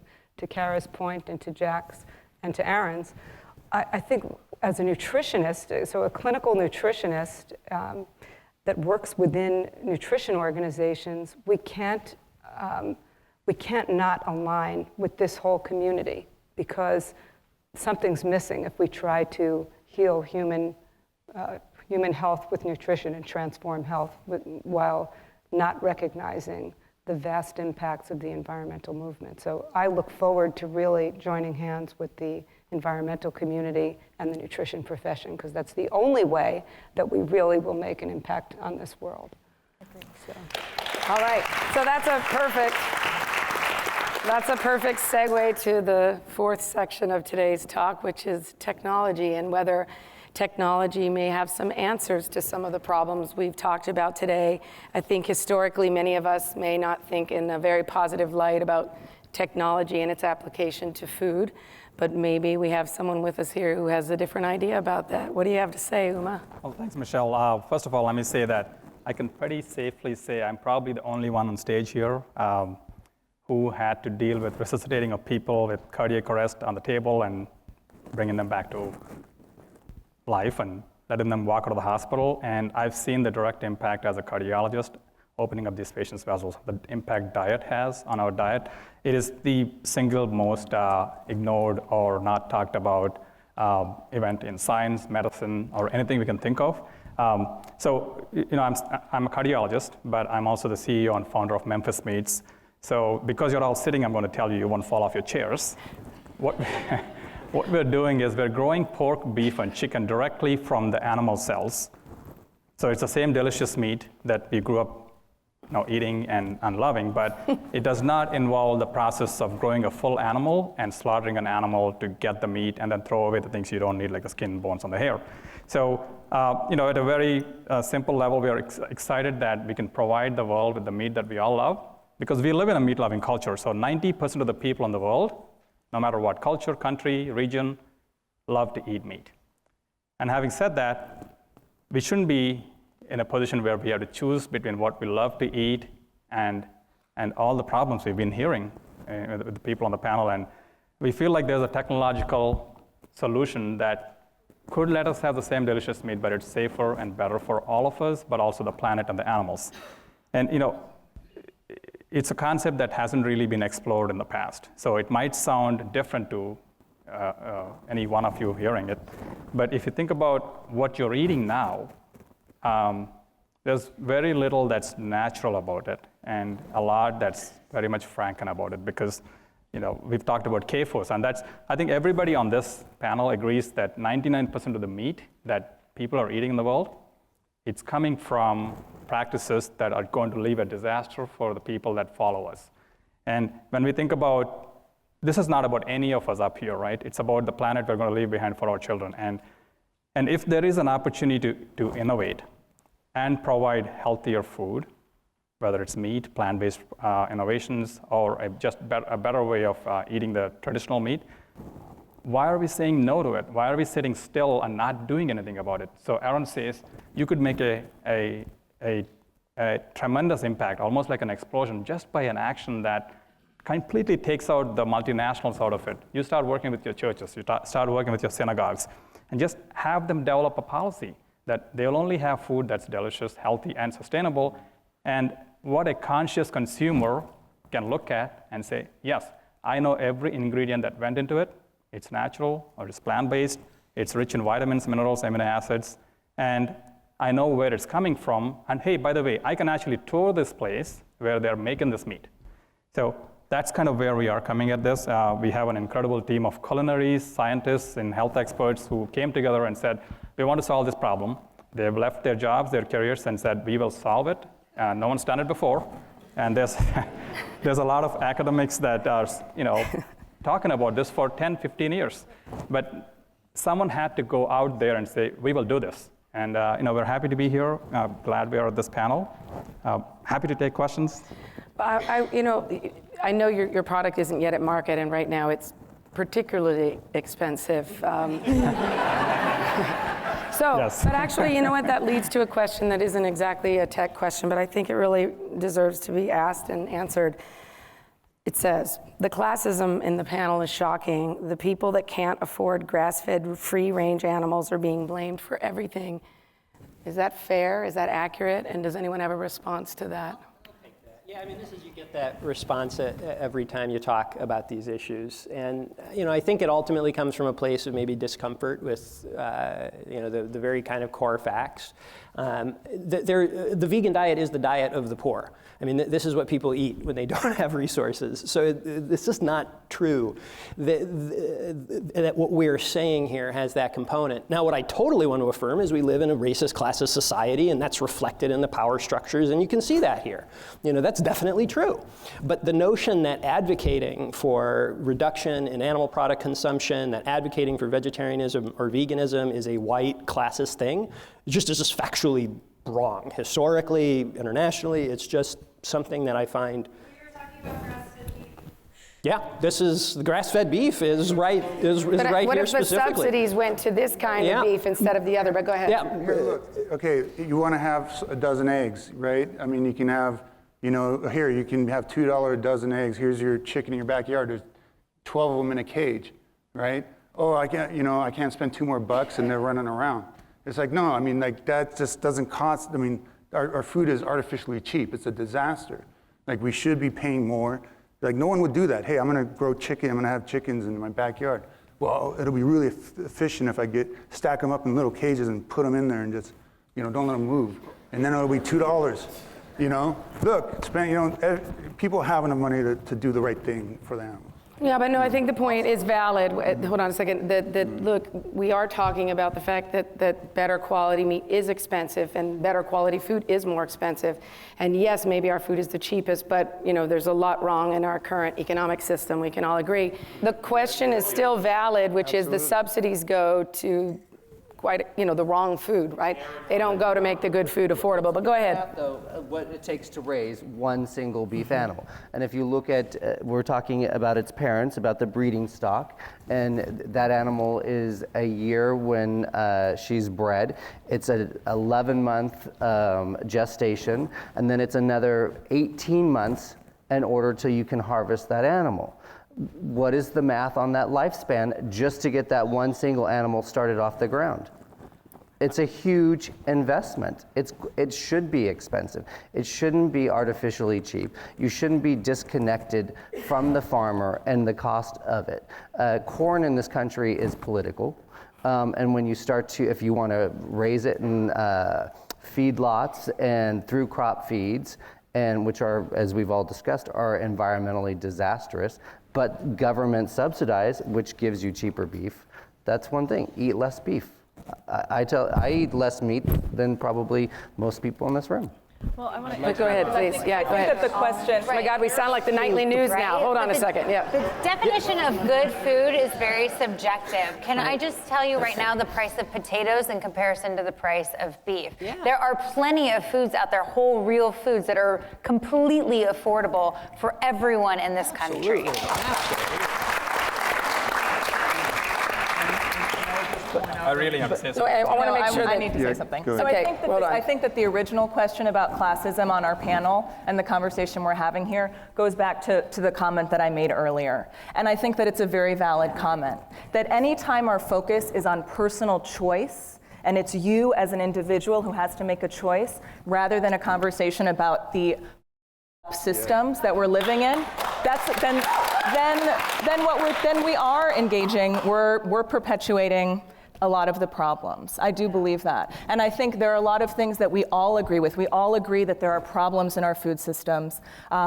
Speaker 6: Kara's point and to Jack's and to Aaron's, I think as a nutritionist, so a clinical nutritionist that works within nutrition organizations, we can't not align with this whole community, because something's missing if we try to heal human health with nutrition and transform health while not recognizing the vast impacts of the environmental movement. So I look forward to really joining hands with the environmental community and the nutrition profession, because that's the only way that we really will make an impact on this world. So.
Speaker 2: All right, so that's a perfect segue to the fourth section of today's talk, which is technology, and whether technology may have some answers to some of the problems we've talked about today. I think historically many of us may not think in a very positive light about technology and its application to food, but maybe we have someone with us here who has a different idea about that. What do you have to say, Uma?
Speaker 11: Well, thanks, Michelle. First of all, let me say that I can pretty safely say I'm probably the only one on stage here who had to deal with resuscitating of people with cardiac arrest on the table and bringing them back to life and letting them walk out of the hospital. And I've seen the direct impact as a cardiologist, opening up these patients' vessels, the impact diet has on our diet. It is the single most ignored or not talked about event in science, medicine, or anything we can think of. So, I'm a cardiologist, but I'm also the CEO and founder of Memphis Meats. So because you're all sitting, I'm going to tell you won't fall off your chairs. What we're doing is we're growing pork, beef, and chicken directly from the animal cells. So it's the same delicious meat that we grew up eating and loving, but it does not involve the process of growing a full animal and slaughtering an animal to get the meat and then throw away the things you don't need, like the skin, bones, and the hair. So, at a very simple level, we are excited that we can provide the world with the meat that we all love, because we live in a meat-loving culture. So 90% of the people in the world, no matter what culture, country, region, love to eat meat. And having said that, we shouldn't be in a position where we have to choose between what we love to eat and all the problems we've been hearing with the people on the panel. And we feel like there's a technological solution that could let us have the same delicious meat, but it's safer and better for all of us, but also the planet and the animals. And it's a concept that hasn't really been explored in the past. So it might sound different to any one of you hearing it. But if you think about what you're eating now, there's very little that's natural about it, and a lot that's very much Franken about it, because we've talked about CAFOs, and I think everybody on this panel agrees that 99% of the meat that people are eating in the world, it's coming from practices that are going to leave a disaster for the people that follow us. And when we think about, this is not about any of us up here, right? It's about the planet we're going to leave behind for our children. And if there is an opportunity to innovate and provide healthier food, whether it's meat, plant-based innovations, or a better way of eating the traditional meat, why are we saying no to it? Why are we sitting still and not doing anything about it? So Aaron says you could make a tremendous impact, almost like an explosion, just by an action that completely takes out the multinationals out of it. You start working with your churches, you start working with your synagogues, and just have them develop a policy that they'll only have food that's delicious, healthy, and sustainable. And what a conscious consumer can look at and say, yes, I know every ingredient that went into it. It's natural, or it's plant-based. It's rich in vitamins, minerals, amino acids. And I know where it's coming from. And hey, by the way, I can actually tour this place where they're making this meat. So that's kind of where we are coming at this. We have an incredible team of culinaries, scientists, and health experts who came together and said, we want to solve this problem. They've left their jobs, their careers, and said, we will solve it. No one's done it before. And there's a lot of academics that are, talking about this for 10, 15 years. But someone had to go out there and say, we will do this. And we're happy to be here. Glad we are at this panel. Happy to take questions.
Speaker 2: I know your product isn't yet at market, and right now it's particularly expensive.
Speaker 11: Yes.
Speaker 2: But actually, you know what? That leads to a question that isn't exactly a tech question, but I think it really deserves to be asked and answered. It says, the classism in the panel is shocking. The people that can't afford grass-fed, free-range animals are being blamed for everything. Is that fair? Is that accurate? And does anyone have a response to that?
Speaker 8: Yeah, you get that response every time you talk about these issues. And, I think it ultimately comes from a place of maybe discomfort with, the very kind of core facts. The vegan diet is the diet of the poor. This is what people eat when they don't have resources. So this is not true that what we're saying here has that component. Now, what I totally want to affirm is we live in a racist, classist society, and that's reflected in the power structures, and you can see that here. That's that's definitely true. But the notion that advocating for reduction in animal product consumption, that advocating for vegetarianism or veganism is a white classist thing, is just factually wrong. Historically, internationally, it's just something that I find.
Speaker 2: You're talking about grass-fed beef.
Speaker 8: Yeah, this is the grass-fed beef is right right here specifically.
Speaker 2: What if the subsidies went to this kind of beef instead of the other? But go ahead.
Speaker 8: Yeah.
Speaker 5: Okay, you want to have a dozen eggs, right? I mean, you can have, here, you can have $2 a dozen eggs. Here's your chicken in your backyard. There's 12 of them in a cage, right? Oh, I can't spend $2 more and they're running around. It's like, no, I mean, like, that just doesn't cost, I mean, our food is artificially cheap. It's a disaster. Like, we should be paying more. Like, no one would do that. Hey, I'm going to grow chicken. I'm going to have chickens in my backyard. Well, it'll be really efficient if I stack them up in little cages and put them in there and just, don't let them move. And then it'll be $2. Look, people have enough money to do the right thing for the animals.
Speaker 2: Yeah, but no, I think the point is valid. Hold on a second. Look, we are talking about the fact that better quality meat is expensive and better quality food is more expensive. And yes, maybe our food is the cheapest, but there's a lot wrong in our current economic system. We can all agree. The question is still valid, which is the subsidies go to the wrong food, right? They don't go to make the good food affordable. But go ahead.
Speaker 9: Though, what it takes to raise one single beef animal. And if you look at, we're talking about its parents, about the breeding stock, and that animal is a year when she's bred. It's an 11-month gestation, and then it's another 18 months in order till you can harvest that animal. What is the math on that lifespan just to get that one single animal started off the ground? It's a huge investment. It should be expensive. It shouldn't be artificially cheap. You shouldn't be disconnected from the farmer and the cost of it. Corn in this country is political. And when you if you want to raise it in feedlots and through crop feeds, and which are, as we've all discussed, are environmentally disastrous, but government subsidized, which gives you cheaper beef, that's one thing. Eat less beef. I eat less meat than probably most people in this room.
Speaker 10: Well, I want to
Speaker 2: Go ahead, please. Yeah, go ahead.
Speaker 6: That the question.
Speaker 2: Oh my God, we sound like the nightly news now.
Speaker 7: Right?
Speaker 2: Hold on a second. Yeah.
Speaker 7: The definition of good food is very subjective. Can I just tell you right now the price of potatoes in comparison to the price of beef? Yeah. There are plenty of foods out there, whole real foods, that are completely affordable for everyone in this country.
Speaker 2: Absolutely.
Speaker 11: I really have to say
Speaker 2: So
Speaker 11: something.
Speaker 2: I want to make sure
Speaker 10: I
Speaker 2: that
Speaker 10: need to say something.
Speaker 5: go
Speaker 10: So
Speaker 2: ahead.
Speaker 10: I think that the original question about classism on our panel and the conversation we're having here goes back to the comment that I made earlier. And I think that it's a very valid comment. That any time our focus is on personal choice, and it's you as an individual who has to make a choice, rather than a conversation about the systems that we're living in, then we are engaging, we're perpetuating a lot of the problems. I do believe that. And I think there are a lot of things that we all agree with. We all agree that there are problems in our food systems.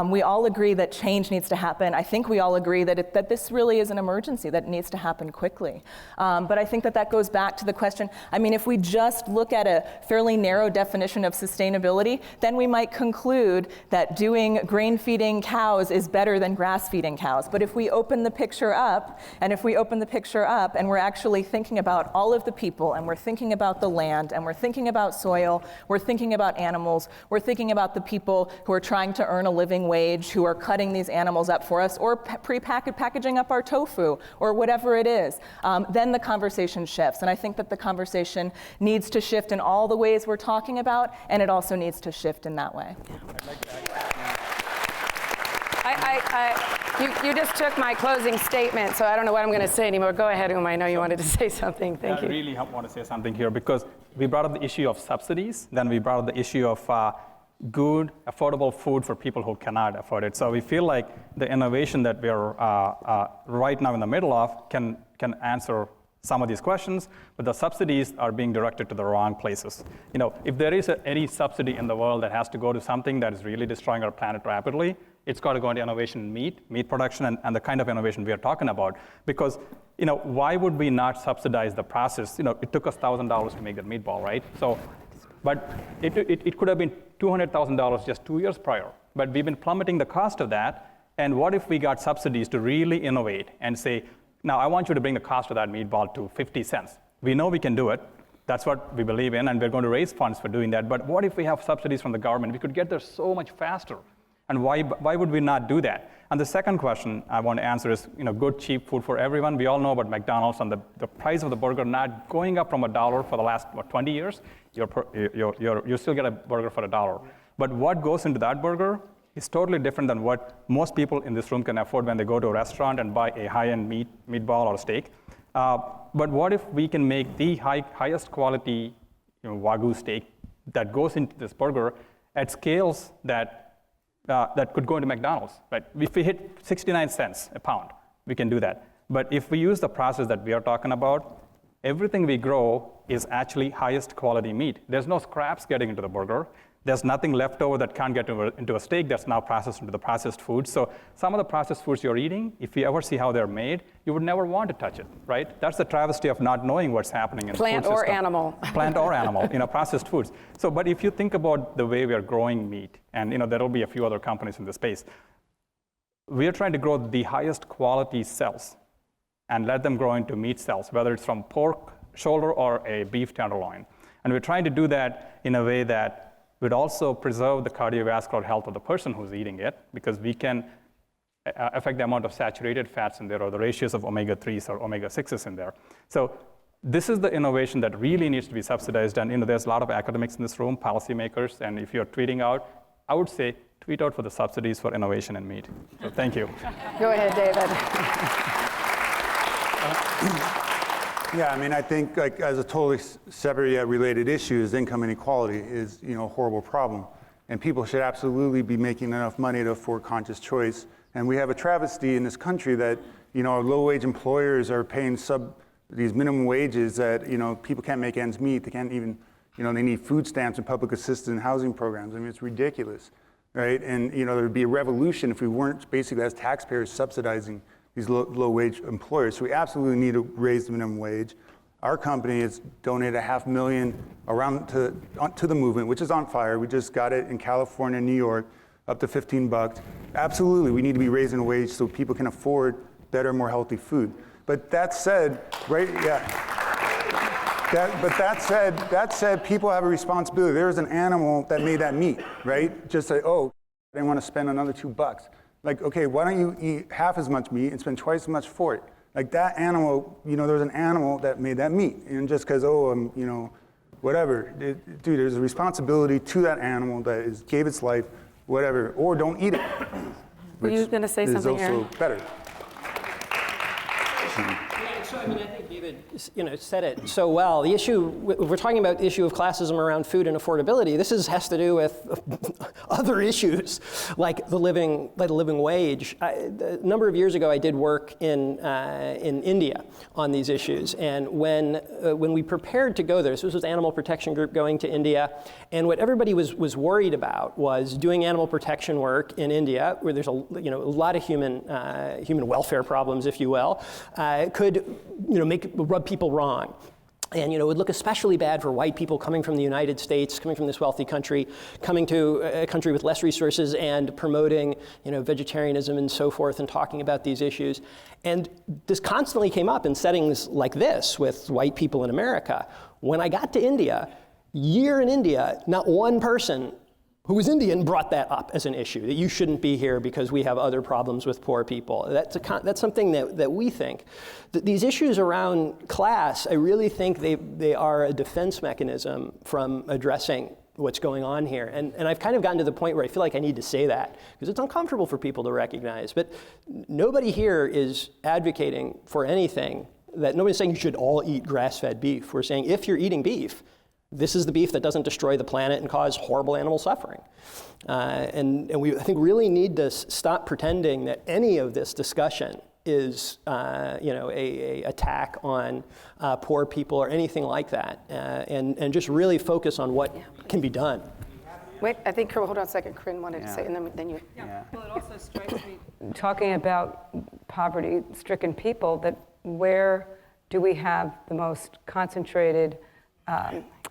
Speaker 10: We all agree that change needs to happen. I think we all agree that this really is an emergency that needs to happen quickly. But I think that goes back to the question, I mean, if we just look at a fairly narrow definition of sustainability, then we might conclude that doing grain feeding cows is better than grass feeding cows. But if we open the picture up, and we're actually thinking about all of the people, and we're thinking about the land, and we're thinking about soil, we're thinking about animals, we're thinking about the people who are trying to earn a living wage, who are cutting these animals up for us, or packaging up our tofu, or whatever it is, then the conversation shifts. And I think that the conversation needs to shift in all the ways we're talking about, and it also needs to shift in that way.
Speaker 2: You just took my closing statement, so I don't know what I'm going to say anymore. Go ahead, I know you wanted to say something. Thank you.
Speaker 11: I really want to say something here, because we brought up the issue of subsidies, then we brought up the issue of good, affordable food for people who cannot afford it. So we feel like the innovation that we're right now in the middle of can answer some of these questions, but the subsidies are being directed to the wrong places. If there is any subsidy in the world that has to go to something that is really destroying our planet rapidly, it's got to go into innovation in meat production, and the kind of innovation we are talking about. Because, why would we not subsidize the process? It took us $1,000 to make that meatball, right? So, but it could have been $200,000 just 2 years prior. but we've been plummeting the cost of that. And what if we got subsidies to really innovate and say, now I want you to bring the cost of that meatball to 50 cents. We know we can do it. That's what we believe in, and we're going to raise funds for doing that. But what if we have subsidies from the government? We could get there so much faster. And why would we not do that? And the second question I want to answer is, good, cheap food for everyone. We all know about McDonald's and the price of the burger not going up from $1 for the last, 20 years. You still get a burger for $1. But what goes into that burger is totally different than what most people in this room can afford when they go to a restaurant and buy a high-end meatball or a steak. But what if we can make the highest quality Wagyu steak that goes into this burger at scales that could go into McDonald's, right? If we hit 69 cents a pound, we can do that. But if we use the process that we are talking about, everything we grow is actually highest quality meat. There's no scraps getting into the burger. There's nothing left over that can't get into a steak that's now processed into the processed food. So some of the processed foods you're eating, if you ever see how they're made, you would never want to touch it, right? That's the travesty of not knowing what's happening in the food system.
Speaker 2: Plant or animal.
Speaker 11: Plant or animal, processed foods. So, but if you think about the way we are growing meat, and there will be a few other companies in this space, we are trying to grow the highest quality cells and let them grow into meat cells, whether it's from pork shoulder or a beef tenderloin. And we're trying to do that in a way that would also preserve the cardiovascular health of the person who's eating it, because we can affect the amount of saturated fats in there or the ratios of omega-3s or omega-6s in there. So this is the innovation that really needs to be subsidized. And there's a lot of academics in this room, policymakers, and if you're tweeting out, I would say tweet out for the subsidies for innovation in meat. So thank you.
Speaker 2: Go ahead, David.
Speaker 5: Yeah, I mean, I think as a totally separate related issue is income inequality is, a horrible problem. And people should absolutely be making enough money to afford conscious choice. And we have a travesty in this country that, low-wage employers are paying these minimum wages that, people can't make ends meet. They can't even, they need food stamps and public assistance housing programs. I mean, it's ridiculous, right? And, there would be a revolution if we weren't basically as taxpayers subsidizing these low-wage employers. So we absolutely need to raise the minimum wage. Our company has donated $500,000 around to the movement, which is on fire. We just got it in California, New York, up to $15. Absolutely, we need to be raising the wage so people can afford better, more healthy food. But that said, right? Yeah. That said, people have a responsibility. There was an animal that made that meat, right? Just say, oh, I didn't want to spend another $2. Like, okay, why don't you eat half as much meat and spend twice as much for it? Like that animal, there's an animal that made that meat. And just because, whatever. Dude, there's a responsibility to that animal that gave its life, whatever, or don't eat it.
Speaker 2: Were you going to say something, Aaron?
Speaker 5: Is also better.
Speaker 8: So, I think David, said it so well. The issue, we're talking about the issue of classism around food and affordability. This has to do with other issues, like the living wage. A number of years ago, I did work in India on these issues. And when we prepared to go there, so this was Animal Protection Group going to India, and what everybody was worried about was doing animal protection work in India, where there's a lot of human welfare problems, if you will, could rub people wrong. And it would look especially bad for white people coming from the United States, coming from this wealthy country, coming to a country with less resources and promoting vegetarianism and so forth and talking about these issues. And this constantly came up in settings like this with white people in America. When I got to India, in India, not one person who was Indian brought that up as an issue, that you shouldn't be here because we have other problems with poor people. That's something that we think. That these issues around class, I really think they are a defense mechanism from addressing what's going on here. And I've kind of gotten to the point where I feel like I need to say that, because it's uncomfortable for people to recognize. But nobody here is advocating for anything nobody's saying you should all eat grass-fed beef. We're saying if you're eating beef, this is the beef that doesn't destroy the planet and cause horrible animal suffering. And we, I think, really need to stop pretending that any of this discussion is, a attack on poor people or anything like that, and just really focus on what can be done.
Speaker 2: Wait, I think, hold on a second. Corinne wanted to say, and then you.
Speaker 6: Yeah. Well, it also strikes me, talking about poverty-stricken people, that where do we have the most concentrated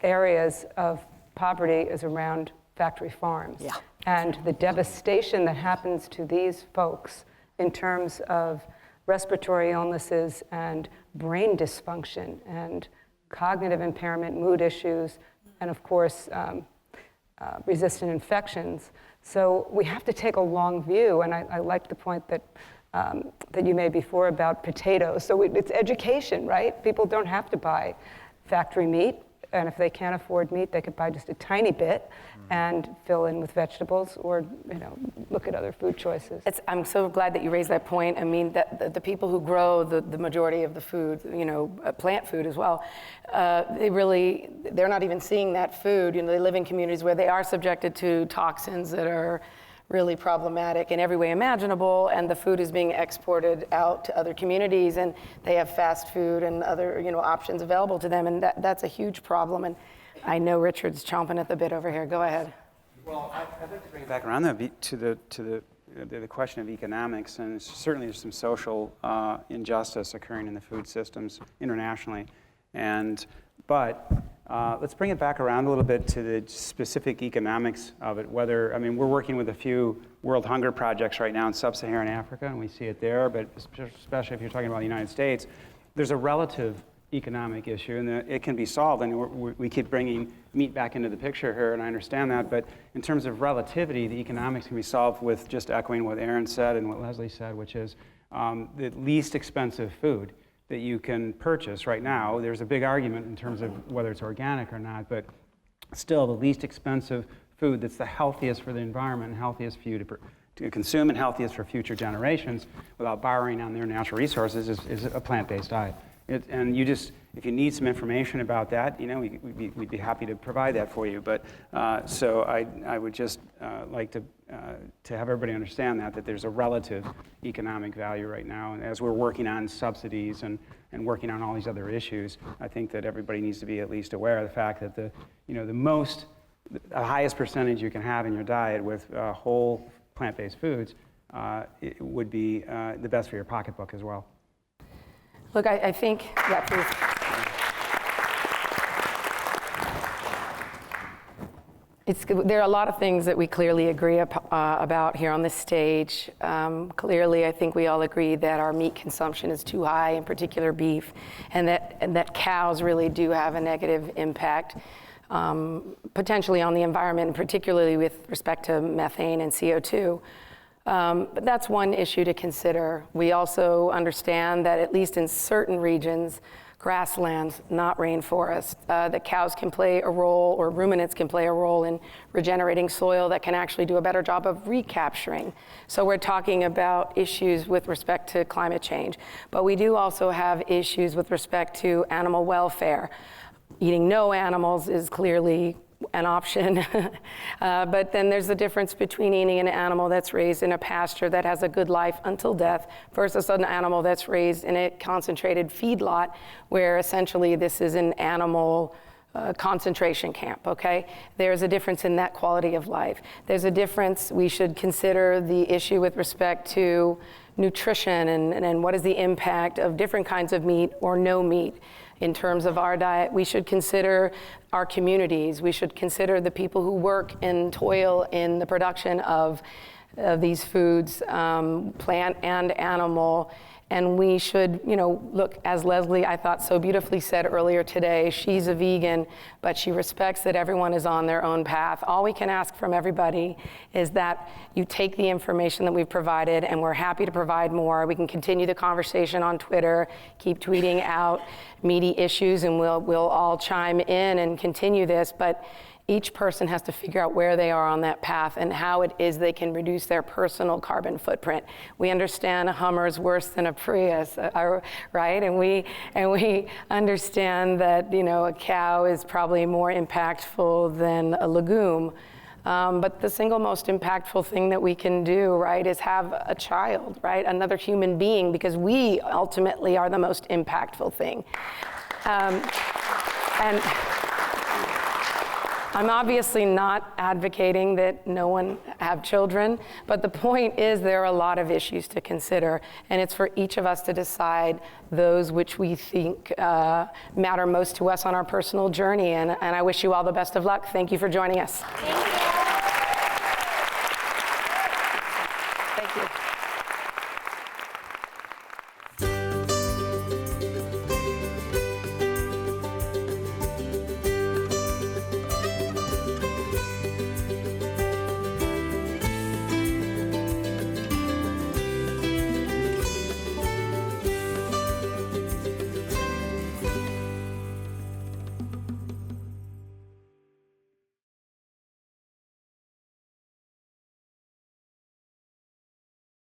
Speaker 6: areas of poverty is around factory farms.
Speaker 2: Yeah.
Speaker 6: And the devastation that happens to these folks in terms of respiratory illnesses and brain dysfunction and cognitive impairment, mood issues, and of course, resistant infections. So we have to take a long view, and I like the point that that you made before about potatoes. So it's education, right? People don't have to buy factory meat, and if they can't afford meat, they could buy just a tiny bit and fill in with vegetables, or look at other food choices.
Speaker 2: I'm so glad that you raised that point. I mean, that the people who grow the majority of the food, plant food as well, they're not even seeing that food. They live in communities where they are subjected to toxins that are really problematic in every way imaginable, and the food is being exported out to other communities, and they have fast food and other options available to them, and that's a huge problem. And I know Richard's chomping at the bit over here. Go ahead.
Speaker 3: Well, I'd like to bring it back around to the question of economics, and certainly there's some social injustice occurring in the food systems internationally, but let's bring it back around a little bit to the specific economics of it. We're working with a few World Hunger projects right now in sub-Saharan Africa, and we see it there, but especially if you're talking about the United States, there's a relative economic issue, and it can be solved. And we keep bringing meat back into the picture here, and I understand that, but in terms of relativity, the economics can be solved with just echoing what Aaron said and what Leslie said, which is the least expensive food that you can purchase right now. There's a big argument in terms of whether it's organic or not, but still the least expensive food that's the healthiest for the environment and healthiest for you to consume and healthiest for future generations without borrowing on their natural resources is a plant-based diet. And if you need some information about that, we'd be happy to provide that for you. But so I would just like to have everybody understand that there's a relative economic value right now. And as we're working on subsidies and working on all these other issues, I think that everybody needs to be at least aware of the fact that the highest percentage you can have in your diet with whole plant-based foods it would be the best for your pocketbook as well.
Speaker 2: Look, I think, yeah, please. There are a lot of things that we clearly agree about here on this stage. Clearly, I think we all agree that our meat consumption is too high, in particular beef, and that cows really do have a negative impact, potentially on the environment, and particularly with respect to methane and CO2. But that's one issue to consider. We also understand that at least in certain regions, grasslands, not rainforest, that cows can play a role, or ruminants can play a role in regenerating soil that can actually do a better job of recapturing. So we're talking about issues with respect to climate change. But we do also have issues with respect to animal welfare. Eating no animals is clearly an option, but then there's the difference between eating an animal that's raised in a pasture that has a good life until death versus an animal that's raised in a concentrated feedlot where essentially this is an animal concentration camp, okay? There's a difference in that quality of life. There's a difference. We should consider the issue with respect to nutrition and what is the impact of different kinds of meat or no meat in terms of our diet. We should consider our communities. We should consider the people who work and toil in the production of these foods, plant and animal. And we should, look, as Leslie, I thought, so beautifully said earlier today, she's a vegan, but she respects that everyone is on their own path. All we can ask from everybody is that you take the information that we've provided, and we're happy to provide more. We can continue the conversation on Twitter, keep tweeting out meaty issues, and we'll all chime in and continue this. But each person has to figure out where they are on that path and how it is they can reduce their personal carbon footprint. We understand a Hummer is worse than a Prius, right? And we understand that a cow is probably more impactful than a legume. But the single most impactful thing that we can do, right, is have a child, right, another human being, because we ultimately are the most impactful thing. And I'm obviously not advocating that no one have children, but the point is there are a lot of issues to consider, and it's for each of us to decide those which we think matter most to us on our personal journey, and I wish you all the best of luck. Thank you for joining us.
Speaker 7: Thank you.